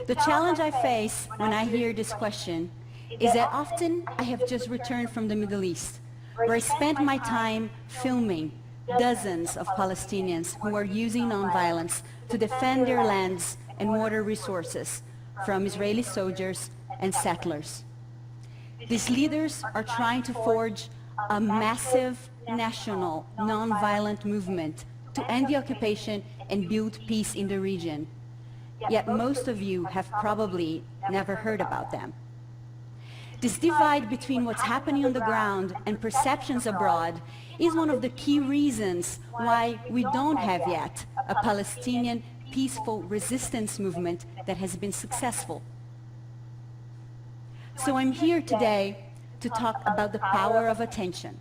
The challenge I face when I hear this question is that often I have just returned from the Middle East, where I spent my time filming dozens of Palestinians who are using nonviolence to defend their lands and water resources from Israeli soldiers and settlers. These leaders are trying to forge a massive national nonviolent movement to end the occupation and build peace in the region. Yet most of you have probably never heard about them. This divide between what's happening on the ground and perceptions abroad is one of the key reasons why we don't have yet a Palestinian peaceful resistance movement that has been successful. So I'm here today to talk about the power of attention,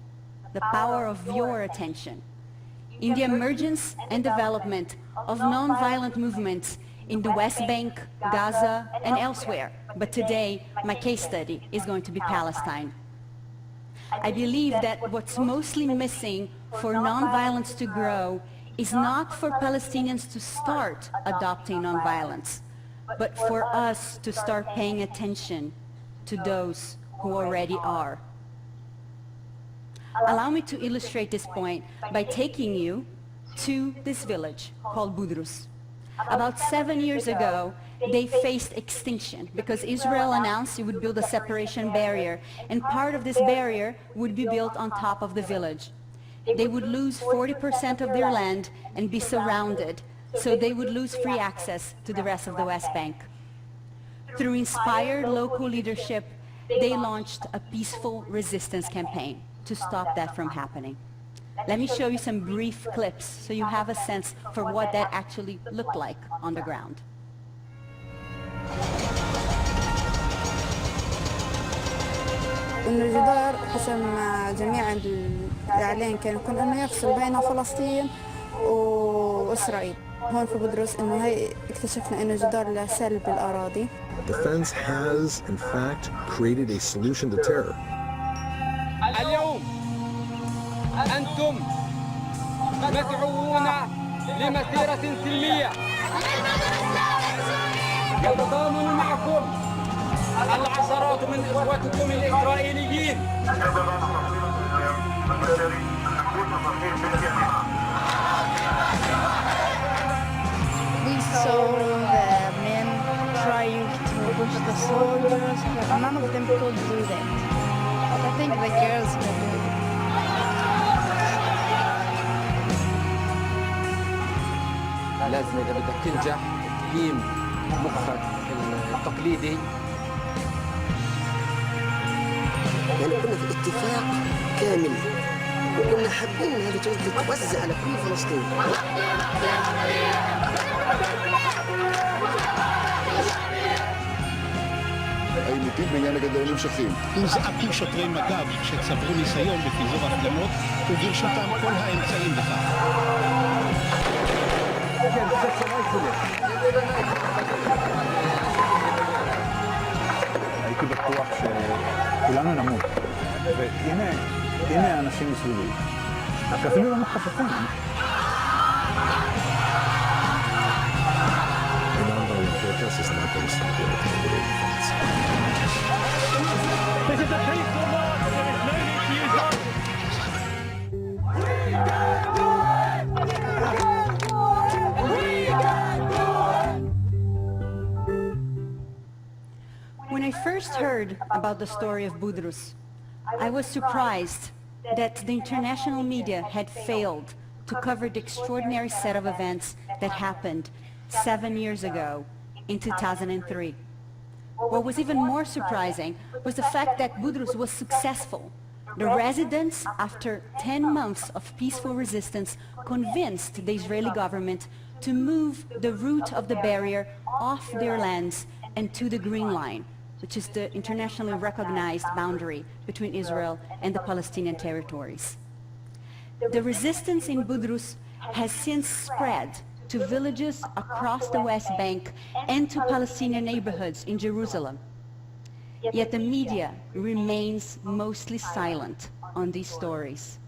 the power of your attention, in the emergence and development of nonviolent movements in the West Bank, Gaza, and elsewhere. But today, my case study is going to be Palestine. I believe that what's mostly missing for nonviolence to grow is not for Palestinians to start adopting nonviolence, but for us to start paying attention to those who already are. Allow me to illustrate this point by taking you to this village called Budrus. About 7 years ago, they faced extinction because Israel announced it would build a separation barrier, and part of this barrier would be built on top of the village. They would lose 40% of their land and be surrounded, so they would lose free access to the rest of the West Bank. Through inspired local leadership, they launched a peaceful resistance campaign to stop that from happening. Let me show you some brief clips so you have a sense for what that actually looked like on the ground. إنه الجدار حسب ما جميع الإعلان كان يكون إنه يفصل بين فلسطين وإسرائيل. هون في بدرس إنه هي اكتشفنا إنه جدار لسلب الأراضي. The fence has, in fact, created a solution to terror. اليوم أنتم مدعوون لمسيرة سلمية يتضامن معكم العشرات من إخوتكم الإسرائيليين. We saw the men trying to push the soldiers, but none of them could do that. But I think the girls could do it. لازم إذا بدك تنجح تقيم مخك التقليدي. يعني كنا في اتفاق كامل وكنا حابين هذه تتوزع على كل فلسطين. האמיתית בעניין הגדר נמשכים. הוזעקו שוטרי מג"ב שצברו ניסיון בפיזור הפגנות וברשותם כל האמצעים לכך. הייתי בטוח שכולנו נמות, והנה האנשים מסביבי, שאפילו לא מחפשים. This is a peaceful march, there is no need to use arms. When I first heard about the story of Budrus, I was surprised that the international media had failed to cover the extraordinary set of events that happened 7 years ago in 2003. What was even more surprising was the fact that Budrus was successful. The residents, after 10 months of peaceful resistance, convinced the Israeli government to move the route of the barrier off their lands and to the Green Line, which is the internationally recognized boundary between Israel and the Palestinian territories. The resistance in Budrus has since spread to villages across the West Bank and to Palestinian neighborhoods in Jerusalem. Yet the media remains mostly silent on these stories.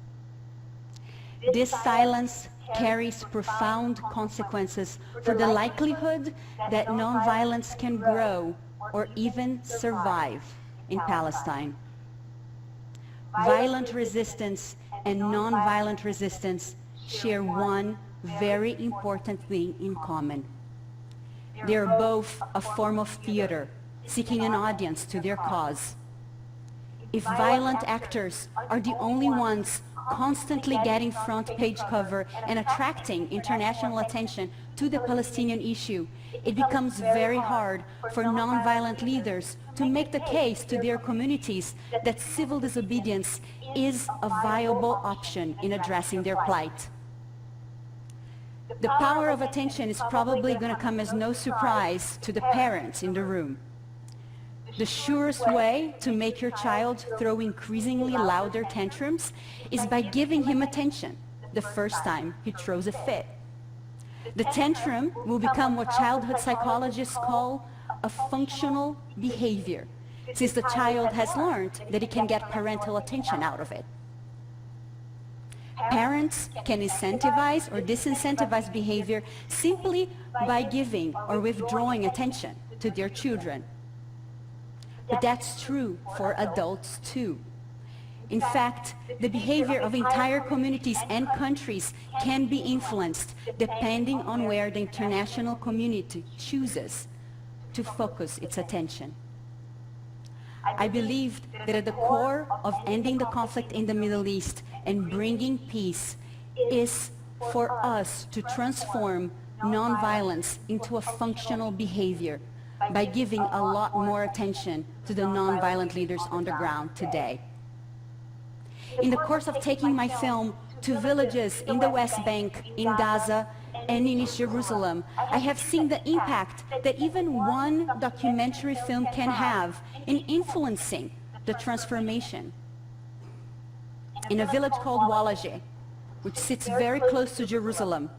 This silence carries profound consequences for the likelihood that nonviolence can grow or even survive in Palestine. Violent resistance and nonviolent resistance share one very important thing in common. They are both a form of theater, seeking an audience to their cause. If violent actors are the only ones constantly getting front page cover and attracting international attention to the Palestinian issue, it becomes very hard for nonviolent leaders to make the case to their communities that civil disobedience is a viable option in addressing their plight. The power of attention is probably going to come as no surprise to the parents in the room. The surest way to make your child throw increasingly louder tantrums is by giving him attention the first time he throws a fit. The tantrum will become what childhood psychologists call a functional behavior, since the child has learned that he can get parental attention out of it. Parents can incentivize or disincentivize behavior simply by giving or withdrawing attention to their children. But that's true for adults too. In fact, the behavior of entire communities and countries can be influenced depending on where the international community chooses to focus its attention. I believe that at the core of ending the conflict in the Middle East and bringing peace is for us to transform nonviolence into a functional behavior by giving a lot more attention to the nonviolent leaders on the ground today. In the course of taking my film to villages in the West Bank, in Gaza, and in East Jerusalem, I have seen the impact that even one documentary film can have in influencing the transformation. In a village called Walaje, which sits very close to Jerusalem,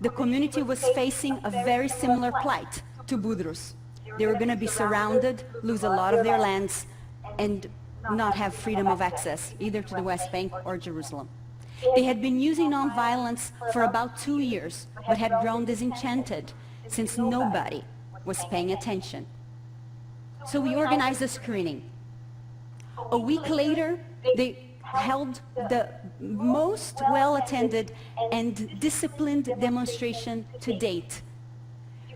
the community was facing a very similar plight to Budrus. They were going to be surrounded, lose a lot of their lands, and not have freedom of access either to the West Bank or Jerusalem. They had been using nonviolence for about 2 years, but had grown disenchanted since nobody was paying attention. So we organized a screening. A week later, they held the most well-attended and disciplined demonstration to date.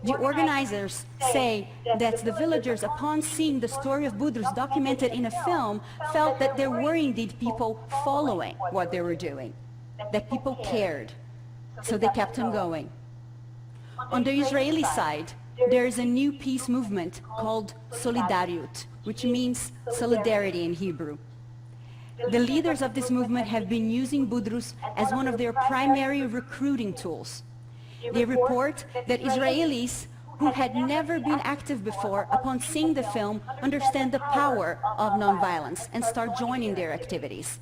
The organizers say that the villagers, upon seeing the story of Budrus documented in a film, felt that there were indeed people following what they were doing, that people cared, so they kept on going. On the Israeli side, there is a new peace movement called Solidariut, which means solidarity in Hebrew. The leaders of this movement have been using Budrus as one of their primary recruiting tools. They report that Israelis who had never been active before, upon seeing the film, understand the power of nonviolence and start joining their activities.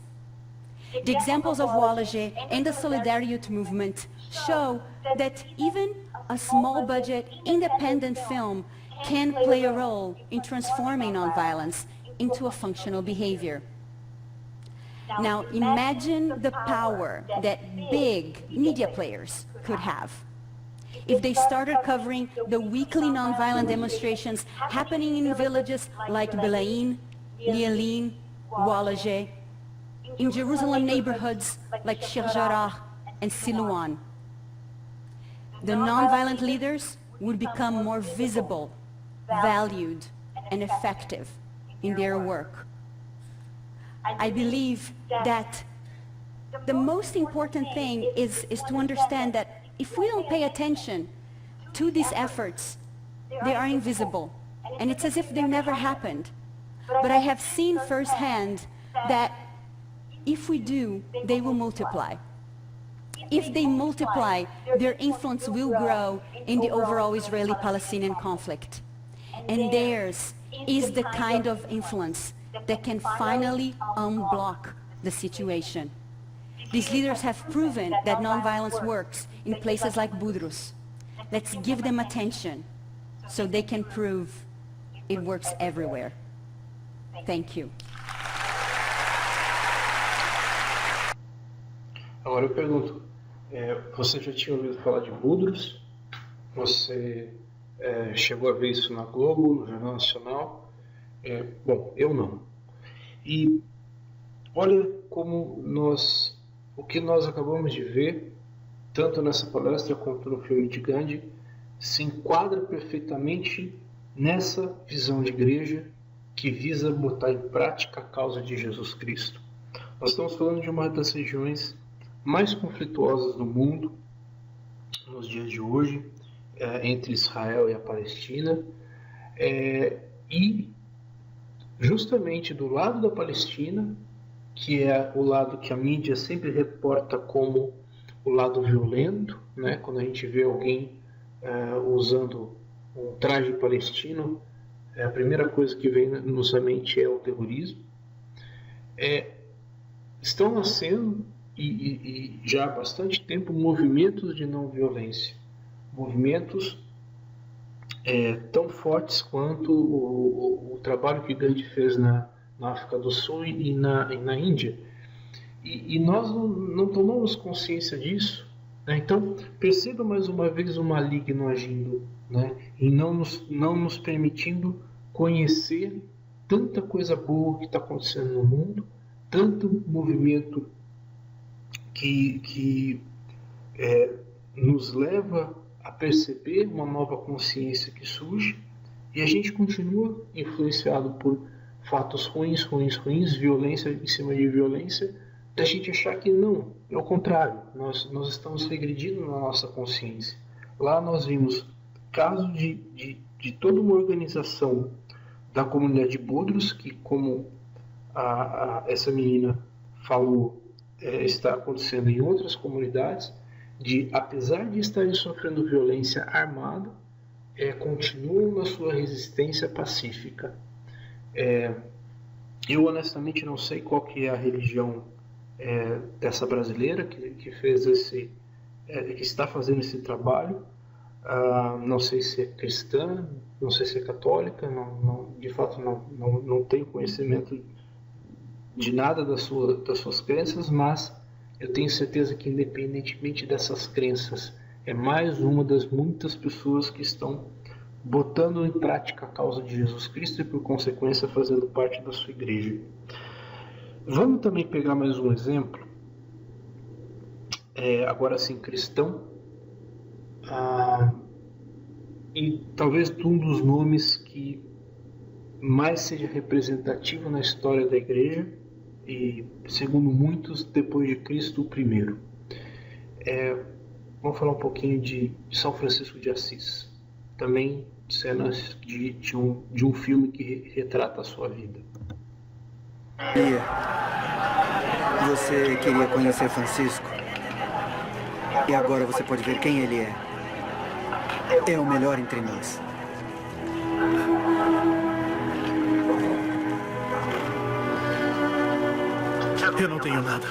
The examples of Walaje and the Solidariut movement show that even a small budget, independent film can play a role in transforming nonviolence into a functional behavior. Now imagine the power that big media players could have if they started covering the weekly nonviolent demonstrations happening in villages like Belaim, Nielin, Walaje, in Jerusalem neighborhoods like Sheikh Jarrah and Silouan. The nonviolent leaders would become more visible, valued, and effective in their work. I believe that the most important thing is to understand that if we don't pay attention to these efforts, they are invisible, and it's as if they never happened. But I have seen firsthand that if we do, they will multiply. If they multiply, their influence will grow in the overall Israeli-Palestinian conflict. And theirs is the kind of influence that can finally unblock the situation. These leaders have proven that nonviolence works in places like Budrus. Let's give them attention so they can prove it works everywhere. Thank you. Agora eu pergunto, você já tinha ouvido falar de Budrus? Você chegou a ver isso na Globo, no Jornal Nacional? Bom, eu não. E olha como o que nós acabamos de ver, tanto nessa palestra quanto no filme de Gandhi, se enquadra perfeitamente nessa visão de igreja que visa botar em prática a causa de Jesus Cristo. Nós estamos falando de uma das regiões mais conflituosas do mundo nos dias de hoje, entre Israel e a Palestina, e justamente do lado da Palestina, que é o lado que a mídia sempre reporta como o lado violento, né? Quando a gente vê alguém usando um traje palestino, a primeira coisa que vem na nossa mente é o terrorismo. Estão nascendo, e já há bastante tempo, movimentos de não violência, movimentos tão fortes quanto o trabalho que Gandhi fez na África do Sul e na Índia. E nós não tomamos consciência disso, né? Então, perceba mais uma vez o maligno agindo, né? E não nos permitindo conhecer tanta coisa boa que está acontecendo no mundo, tanto movimento que nos leva a perceber uma nova consciência que surge, e a gente continua influenciado por fatos ruins, violência em cima de violência, da gente achar que não, é o contrário, nós estamos regredindo na nossa consciência. Lá nós vimos casos de toda uma organização da comunidade de Budrus, que, como essa menina falou, está acontecendo em outras comunidades, apesar de estarem sofrendo violência armada, continuam na sua resistência pacífica. Eu honestamente não sei qual que é a religião dessa brasileira que fez que está fazendo esse trabalho. Não sei se é cristã, não sei se é católica, de fato não tenho conhecimento de nada das suas crenças, mas eu tenho certeza que, independentemente dessas crenças, é mais uma das muitas pessoas que estão botando em prática a causa de Jesus Cristo e, por consequência, fazendo parte da sua igreja. Vamos também pegar mais um exemplo, agora sim cristão, e talvez um dos nomes que mais seja representativo na história da igreja, e segundo muitos, depois de Cristo, o primeiro. Vamos falar um pouquinho de São Francisco de Assis, também cenas de um filme que retrata a sua vida. Lia, você queria conhecer Francisco, e agora você pode ver quem ele é. É o melhor entre nós. Eu não tenho nada.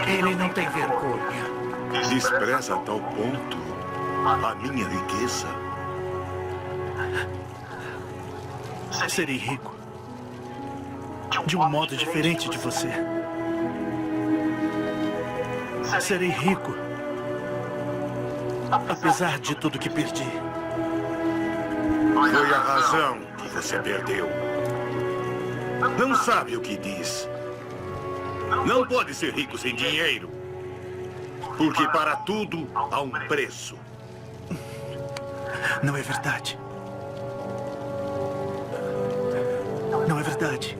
Ele não tem vergonha. Despreza a tal ponto a minha riqueza. Serei rico. De um modo diferente de você. Serei rico. Apesar de tudo que perdi. Foi a razão que você perdeu. Não sabe o que diz. Não pode ser rico sem dinheiro. Porque para tudo há um preço. Não é verdade. Não é verdade.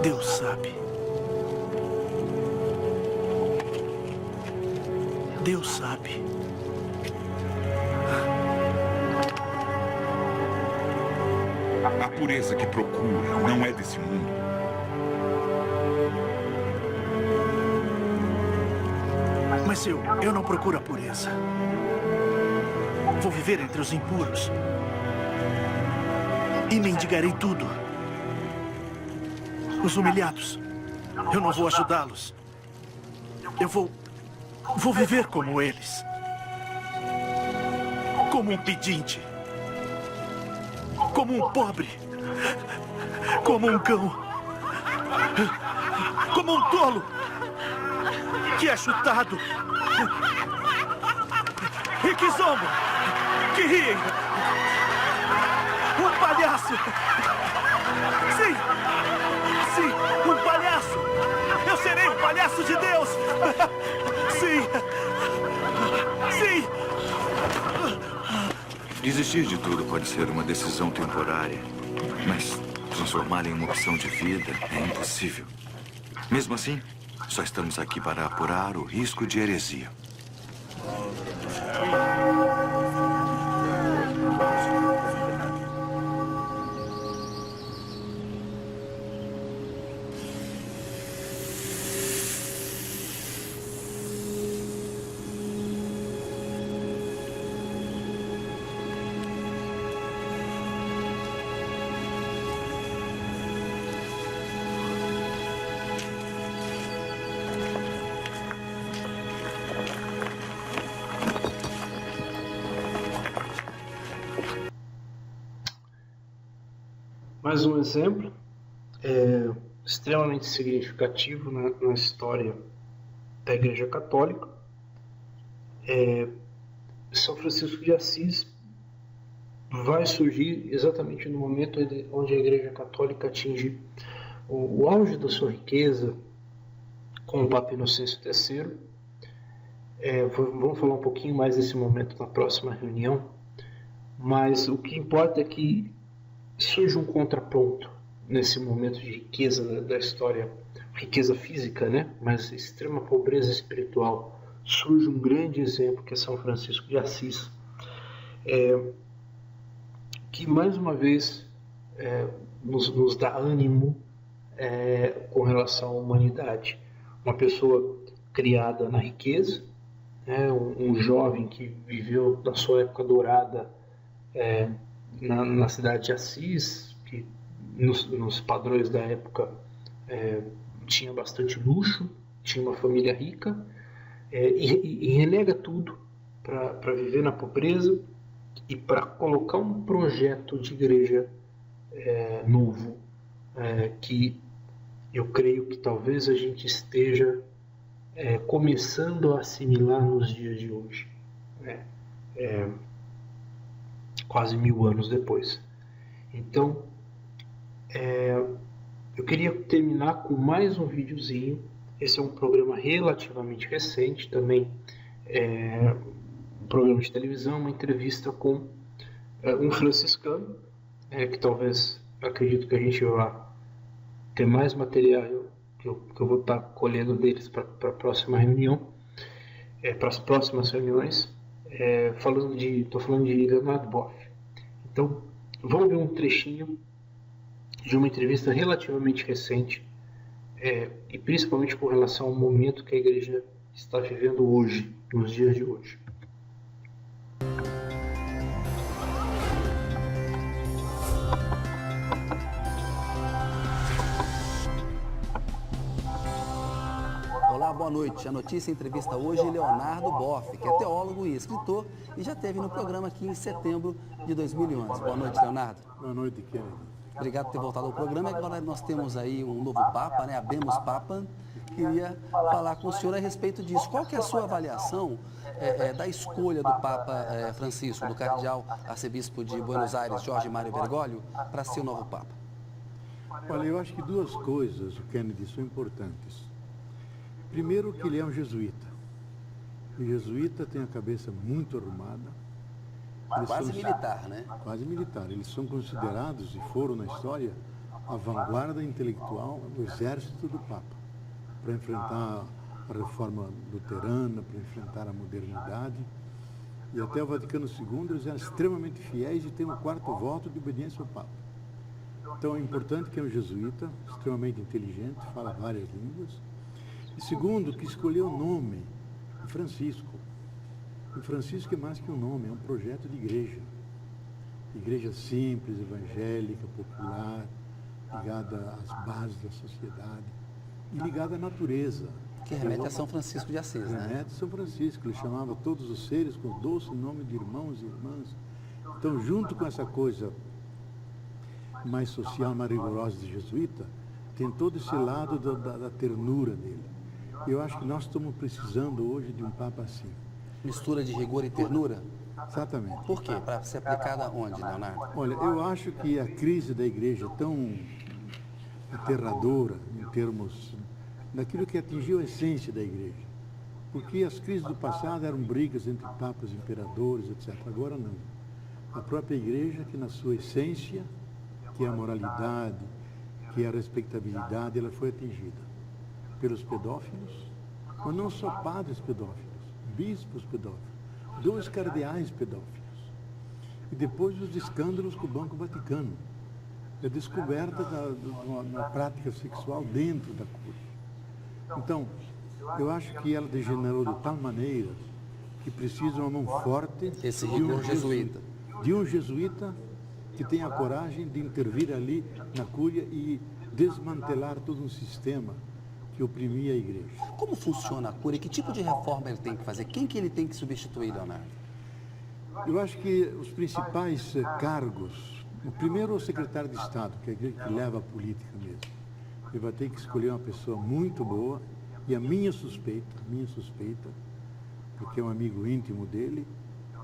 Deus sabe. Deus sabe. A pureza que procura não é desse mundo. Mas eu não procuro a pureza. Vou viver entre os impuros. E mendigarei tudo. Os humilhados. Eu não vou ajudá-los. Eu vou viver como eles. Como um pedinte. Como um pobre. Como um cão. Como um tolo. Que é chutado. E que zombam. Que riem. Um palhaço. Sim. Sim, um palhaço. Eu serei um palhaço de Deus. Sim. Sim. Desistir de tudo pode ser uma decisão temporária, mas transformá-la em uma opção de vida é impossível. Mesmo assim, só estamos aqui para apurar o risco de heresia. Mais um exemplo extremamente significativo na história da Igreja Católica. São Francisco de Assis vai surgir exatamente no momento onde a Igreja Católica atinge o auge da sua riqueza com o Papa Inocêncio III. Vamos falar um pouquinho mais desse momento na próxima reunião, mas o que importa é que surge um contraponto nesse momento de riqueza da história riqueza física, né? Mas extrema pobreza espiritual, surge um grande exemplo que é São Francisco de Assis, que mais uma vez nos dá ânimo com relação à humanidade. Uma pessoa criada na riqueza, um jovem que viveu na sua época dourada na cidade de Assis, que nos padrões da época tinha bastante luxo, tinha uma família rica, e renega tudo para viver na pobreza e para colocar um projeto de igreja novo, que eu creio que talvez a gente esteja começando a assimilar nos dias de hoje, quase 1000 anos depois. Então, eu queria terminar com mais um videozinho. Esse é um programa relativamente recente, também um programa de televisão, uma entrevista com um franciscano, que talvez, acredito que a gente vai ter mais material que eu vou estar colhendo deles para a próxima reunião, para as próximas reuniões, estou falando de Leonard Boff. Então, vamos ver um trechinho de uma entrevista relativamente recente, e principalmente com relação ao momento que a igreja está vivendo hoje, nos dias de hoje. Olá, boa noite. A notícia entrevista hoje Leonardo Boff, que é teólogo e escritor e já esteve no programa aqui em setembro de 2011. Boa noite, Leonardo. Boa noite, Kennedy. Obrigado por ter voltado ao programa. Agora nós temos aí um novo Papa, né? Habemus Papam. Queria falar com o senhor a respeito disso. Qual que é a sua avaliação da escolha do Papa Francisco, do cardeal arcebispo de Buenos Aires, Jorge Mário Bergoglio, para ser o novo Papa? Olha, eu acho que duas coisas, Kennedy, são importantes. Primeiro, que ele é um jesuíta. O jesuíta tem a cabeça muito arrumada. Quase militar, né? Quase militar. Eles são considerados, e foram na história, a vanguarda intelectual do exército do Papa, para enfrentar a reforma luterana, para enfrentar a modernidade. E até o Vaticano II eles eram extremamente fiéis e têm um quarto voto de obediência ao Papa. Então é importante que é um jesuíta, extremamente inteligente, fala várias línguas. E segundo, que escolheu o nome Francisco. O Francisco é mais que um nome, é um projeto de igreja. Igreja simples, evangélica, popular, ligada às bases da sociedade e ligada à natureza. Que remete a São Francisco de Assis, né? Remete a São Francisco, ele chamava todos os seres com o doce nome de irmãos e irmãs. Então, junto com essa coisa mais social, mais rigorosa de jesuíta, tem todo esse lado da ternura dele. Eu acho que nós estamos precisando hoje de um Papa assim. Mistura de rigor e ternura? Exatamente. Por quê? Para ser aplicada onde, Leonardo? Olha, eu acho que a crise da igreja é tão aterradora em termos daquilo que atingiu a essência da igreja. Porque as crises do passado eram brigas entre papas, imperadores, etc. Agora não. A própria igreja, que na sua essência, que é a moralidade, que é a respeitabilidade, ela foi atingida pelos pedófilos, mas não só padres pedófilos, bispos pedófilos, 2 cardeais pedófilos. E depois os escândalos com o Banco Vaticano, a descoberta de uma prática sexual dentro da cúria. Então, eu acho que ela degenerou de tal maneira que precisa uma mão forte esse rigor jesuíta. De um jesuíta que tenha a coragem de intervir ali na cúria e desmantelar todo um sistema que oprimia a igreja. Como funciona a cúria? Que tipo de reforma ele tem que fazer? Quem que ele tem que substituir, Leonardo? Eu acho que os principais cargos, o primeiro é o secretário de Estado, que é aquele que leva a política mesmo. Ele vai ter que escolher uma pessoa muito boa, e a minha suspeita, porque é um amigo íntimo dele,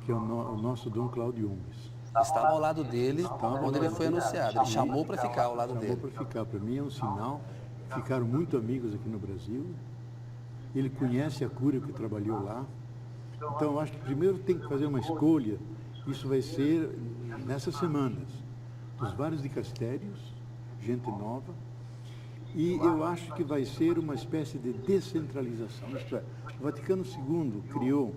que é o nosso Dom Cláudio Umbes. Estava ao lado dele quando ele foi anunciado. Ele chamou para ficar ao lado dele. Chamou para ficar. Para mim é um sinal. Ficaram muito amigos aqui no Brasil. Ele conhece a cúria que trabalhou lá. Então, eu acho que primeiro tem que fazer uma escolha. Isso vai ser nessas semanas. Dos vários dicastérios, gente nova. E eu acho que vai ser uma espécie de descentralização. Isto é, o Vaticano II criou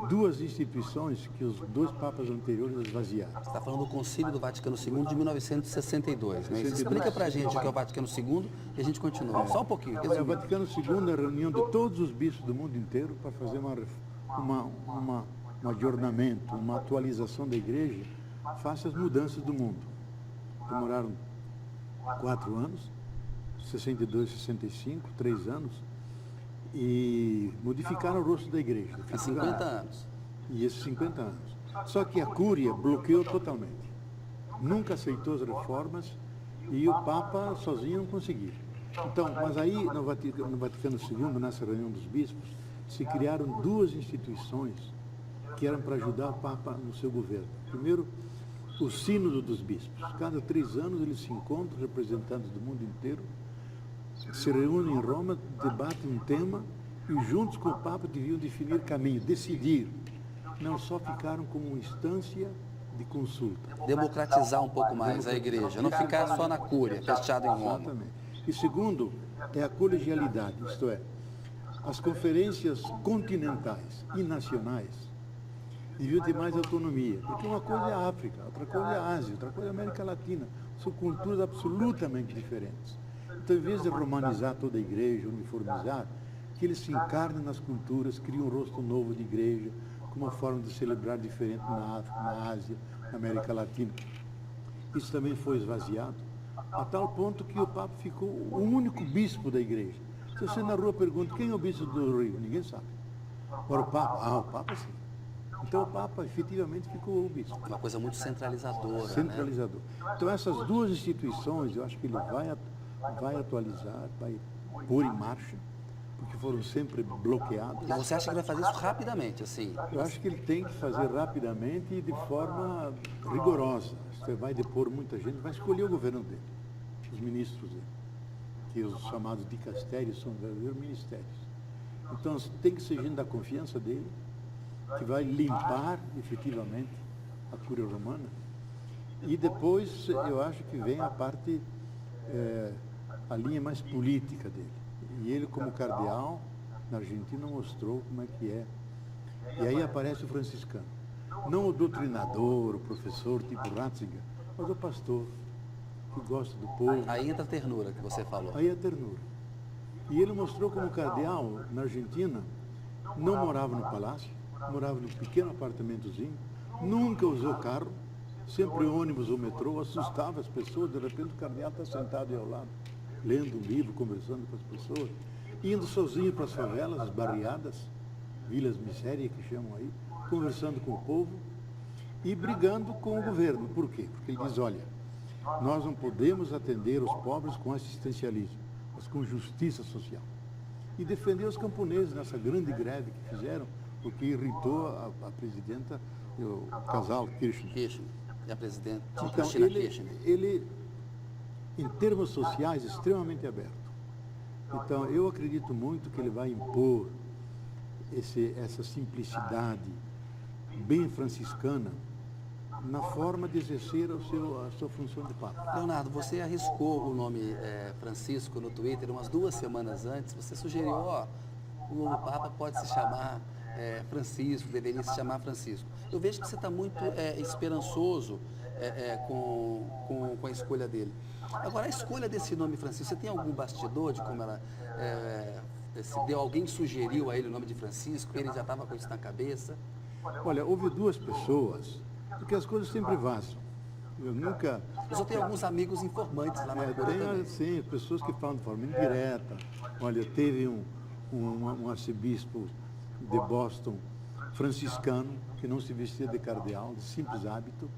duas instituições que os dois papas anteriores esvaziaram. Você está falando do Concílio do Vaticano II de 1962, né? Explica para a gente o que é o Vaticano II e a gente continua. Só um pouquinho. O Vaticano II é a reunião de todos os bispos do mundo inteiro para fazer um adornamento, uma atualização da igreja face às mudanças do mundo. Demoraram 4 anos, 62, 65, 3 anos, e modificaram o rosto da igreja. Há 50 anos. E esses 50 anos. Só que a Cúria bloqueou totalmente. Nunca aceitou as reformas e o Papa sozinho não conseguiu. Então, mas aí no Vaticano II, nessa reunião dos bispos, se criaram duas instituições que eram para ajudar o Papa no seu governo. Primeiro, o Sínodo dos Bispos. Cada 3 anos eles se encontram, representantes do mundo inteiro, se reúnem em Roma, debatem um tema e juntos com o Papa deviam definir caminho, decidir. Não só ficaram como uma instância de consulta. Democratizar um pouco mais a igreja, não ficar só na Cúria, fechado em Roma. Exatamente. E segundo, é a colegialidade, isto é, as conferências continentais e nacionais deviam ter mais autonomia, porque uma coisa é a África, outra coisa é a Ásia, outra coisa é a América Latina, são culturas absolutamente diferentes. Então, em vez de romanizar toda a igreja, uniformizar, que eles se encarnem nas culturas, criam um rosto novo de igreja, com uma forma de celebrar diferente na África, na Ásia, na América Latina. Isso também foi esvaziado, a tal ponto que o Papa ficou o único bispo da igreja. Se você na rua pergunta, quem é o bispo do Rio? Ninguém sabe. Agora o Papa? O Papa sim. Então o Papa efetivamente ficou o bispo. Uma coisa muito centralizadora. Centralizador. Né? Então essas duas instituições, eu acho que ele vai atualizar, vai pôr em marcha, porque foram sempre bloqueadas. E você acha que vai fazer isso rapidamente, assim? Eu acho que ele tem que fazer rapidamente e de forma rigorosa. Você vai depor muita gente, vai escolher o governo dele, os ministros dele, que os chamados dicastérios são verdadeiros ministérios. Então tem que ser gente da confiança dele, que vai limpar efetivamente a Cúria Romana. E depois eu acho que vem a parte, a linha mais política dele. E ele, como cardeal, na Argentina, mostrou como é que é. E aí aparece o franciscano. Não o doutrinador, o professor tipo Ratzinger, mas o pastor, que gosta do povo. Aí entra a ternura que você falou. Aí a ternura. E ele mostrou como cardeal, na Argentina, não morava no palácio, morava num pequeno apartamentozinho, nunca usou carro, sempre ônibus ou metrô, assustava as pessoas, de repente o cardeal está sentado aí ao lado, lendo um livro, conversando com as pessoas, indo sozinho para as favelas, as barriadas, vilas miséria que chamam aí, conversando com o povo e brigando com o governo. Por quê? Porque ele diz, olha, nós não podemos atender os pobres com assistencialismo, mas com justiça social. E defender os camponeses nessa grande greve que fizeram, porque irritou a presidenta, o casal Kirchner. E a presidenta então, ele, em termos sociais, extremamente aberto. Então, eu acredito muito que ele vai impor essa simplicidade bem franciscana na forma de exercer a sua função de Papa. Leonardo, você arriscou o nome Francisco no Twitter umas 2 semanas antes. Você sugeriu, o novo Papa pode se chamar Francisco, deveria se chamar Francisco. Eu vejo que você está muito esperançoso com a escolha dele. Agora, a escolha desse nome Francisco, você tem algum bastidor de como ela se deu? Alguém sugeriu a ele o nome de Francisco? Ele já estava com isso na cabeça? Olha, houve 2 pessoas, porque as coisas sempre vazam. Eu nunca... Eu só tenho alguns amigos informantes lá na Cúria. Sim, pessoas que falam de forma indireta. Olha, teve um arcebispo de Boston, franciscano, que não se vestia de cardeal, de simples hábito,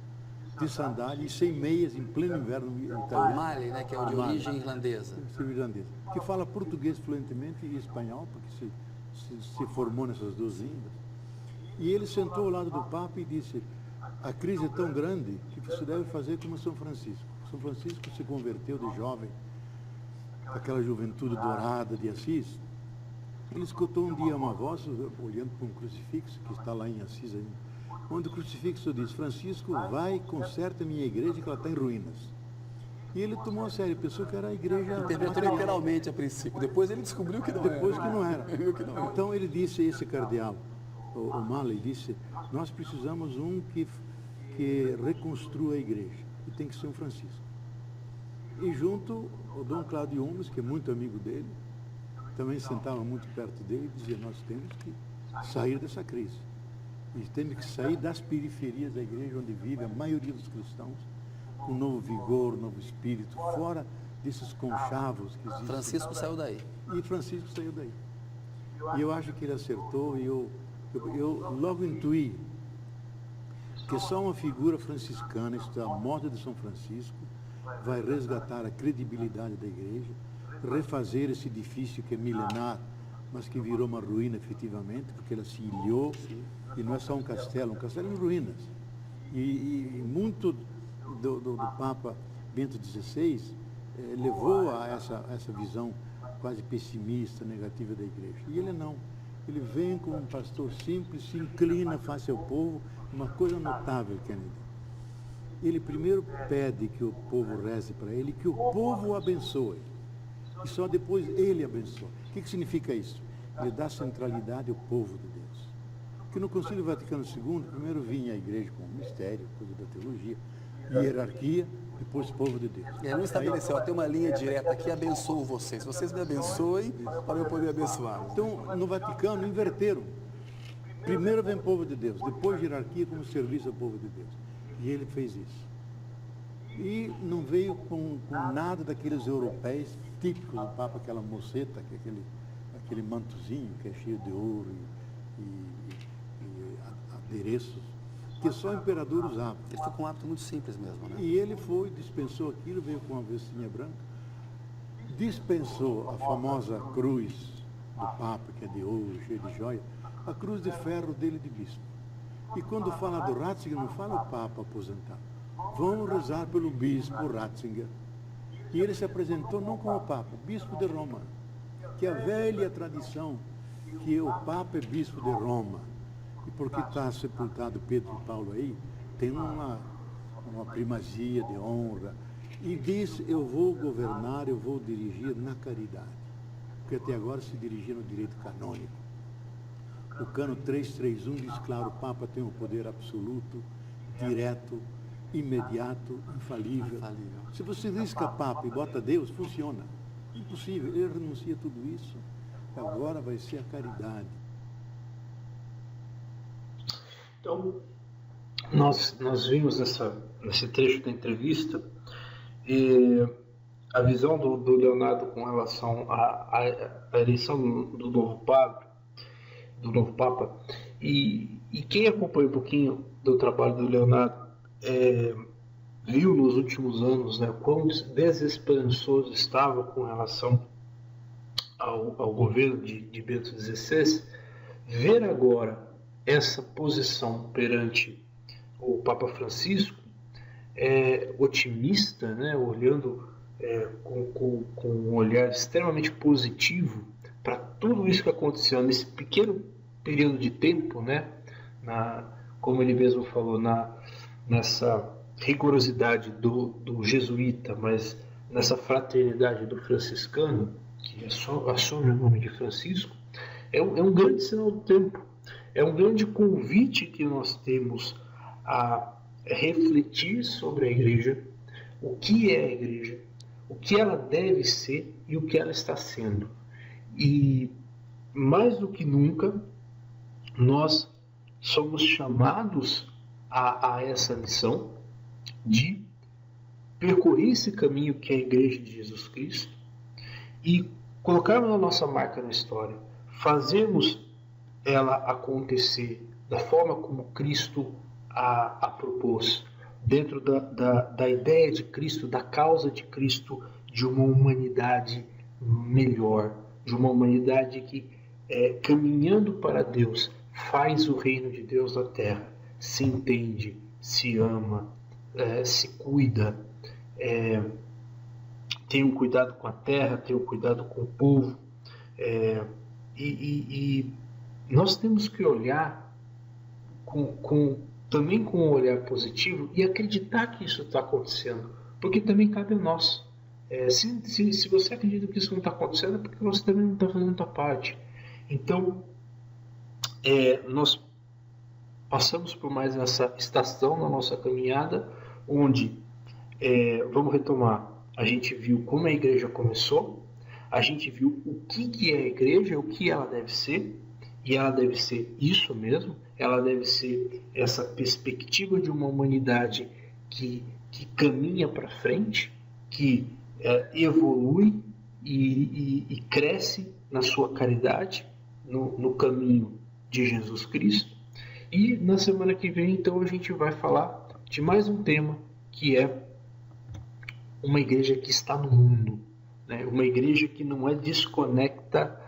de sandália e sem meias em pleno inverno italiano. O Mali, né, que é o de origem irlandesa. Irlandesa. Que fala português fluentemente e espanhol, porque se formou nessas 2 línguas. E ele sentou ao lado do Papa e disse, a crise é tão grande que você deve fazer como São Francisco. São Francisco se converteu de jovem, aquela juventude dourada de Assis. Ele escutou um dia uma voz, olhando para um crucifixo, que está lá em Assis ainda, onde o crucifixo diz, Francisco, vai, conserta a minha igreja que ela está em ruínas. E ele tomou a sério, pensou que era a igreja... Interpretou literalmente a princípio, depois ele descobriu que não era. Depois que não era. Então ele disse, esse cardeal, o Malley disse, nós precisamos um que reconstrua a igreja, e tem que ser um Francisco. E junto, o Dom Cláudio Umes, que é muito amigo dele, também sentava muito perto dele e dizia, nós temos que sair dessa crise. E temos que sair das periferias da igreja, onde vive a maioria dos cristãos, com um novo vigor, um novo espírito, fora desses conchavos que existem. Francisco saiu daí. E Francisco saiu daí. E eu acho que ele acertou, e eu logo intuí que só uma figura franciscana, isto é, a morte de São Francisco, vai resgatar a credibilidade da igreja, refazer esse edifício que é milenar, mas que virou uma ruína efetivamente, porque ela se ilhou, e não é só um castelo em ruínas. E muito do Papa Bento XVI levou a essa visão quase pessimista, negativa da igreja. E ele não. Ele vem como um pastor simples, se inclina face ao povo, uma coisa notável, Kennedy. Ele primeiro pede que o povo reze para ele, que o povo o abençoe. E só depois ele abençoa. O que significa isso? Ele dá centralidade ao povo de Deus. Porque no Concílio Vaticano II, primeiro vinha a igreja com o mistério, coisa da teologia, hierarquia, depois povo de Deus. Ele não estabeleceu, tem uma linha direta aqui, abençoo vocês. Vocês me abençoem para eu poder abençoar. Então, no Vaticano, inverteram. Primeiro vem o povo de Deus, depois hierarquia como serviço ao povo de Deus. E ele fez isso. E não veio com nada daqueles europeus típicos do Papa, aquela moceta, que é aquele mantozinho que é cheio de ouro e adereços, que só o imperador usava. Ele foi com um hábito muito simples mesmo, né? E ele dispensou aquilo, veio com uma vestinha branca, dispensou a famosa cruz do Papa, que é de ouro, cheia de joia, a cruz de ferro dele de bispo. E quando fala do Ratzinger, não fala o Papa aposentado. Vamos rezar pelo bispo Ratzinger. E ele se apresentou não como Papa, bispo de Roma, que é a velha tradição que o Papa é bispo de Roma. E porque está sepultado Pedro e Paulo aí, tem uma primazia de honra. E diz, eu vou governar, eu vou dirigir na caridade. Porque até agora se dirigia no direito canônico. O cano 331 diz, claro, o Papa tem um poder absoluto, direto, imediato, infalível. Se você risca Papa e bota Deus, funciona. Impossível, ele renuncia a tudo isso. Agora vai ser a caridade. Então, nós vimos nesse trecho da entrevista a visão do Leonardo com relação à eleição do novo Papa, e quem acompanha um pouquinho do trabalho do Leonardo viu nos últimos anos, né, quão desesperançoso estava com relação ao governo de Bento XVI. Ver agora essa posição perante o Papa Francisco otimista, né, olhando com um olhar extremamente positivo para tudo isso que aconteceu nesse pequeno período de tempo, né, como ele mesmo falou, nessa rigorosidade do jesuíta, mas nessa fraternidade do franciscano, que assume o nome de Francisco, é um grande sinal do tempo. É um grande convite que nós temos a refletir sobre a igreja, o que é a igreja, o que ela deve ser e o que ela está sendo. E, mais do que nunca, nós somos chamados a essa missão de percorrer esse caminho que é a igreja de Jesus Cristo e colocarmos a nossa marca na história, fazermos ela acontecer da forma como Cristo a propôs, dentro da ideia de Cristo, da causa de Cristo, de uma humanidade melhor, de uma humanidade que, caminhando para Deus, faz o reino de Deus na terra, se entende, se ama, se cuida, tem um cuidado com a terra, tem um cuidado com o povo, e nós temos que olhar também com um olhar positivo e acreditar que isso está acontecendo, porque também cabe a nós. Se você acredita que isso não está acontecendo, é porque você também não está fazendo a sua parte. Então, nós passamos por mais essa estação na nossa caminhada, onde, vamos retomar, a gente viu como a igreja começou, a gente viu o que é a igreja, o que ela deve ser, e ela deve ser isso mesmo, ela deve ser essa perspectiva de uma humanidade que caminha para frente, que evolui e cresce na sua caridade, no caminho de Jesus Cristo. E na semana que vem, então, a gente vai falar de mais um tema, que é uma igreja que está no mundo, né? Uma igreja que não é desconectada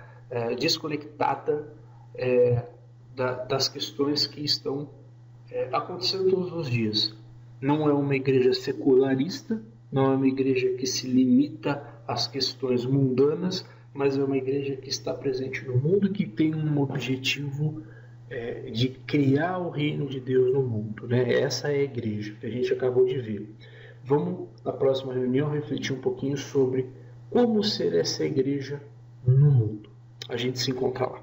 das questões que estão acontecendo todos os dias. Não é uma igreja secularista, não é uma igreja que se limita às questões mundanas, mas é uma igreja que está presente no mundo, que tem um objetivo de criar o reino de Deus no mundo, né? Essa é a igreja que a gente acabou de ver. Vamos, na próxima reunião, refletir um pouquinho sobre como ser essa igreja no mundo. A gente se encontra lá.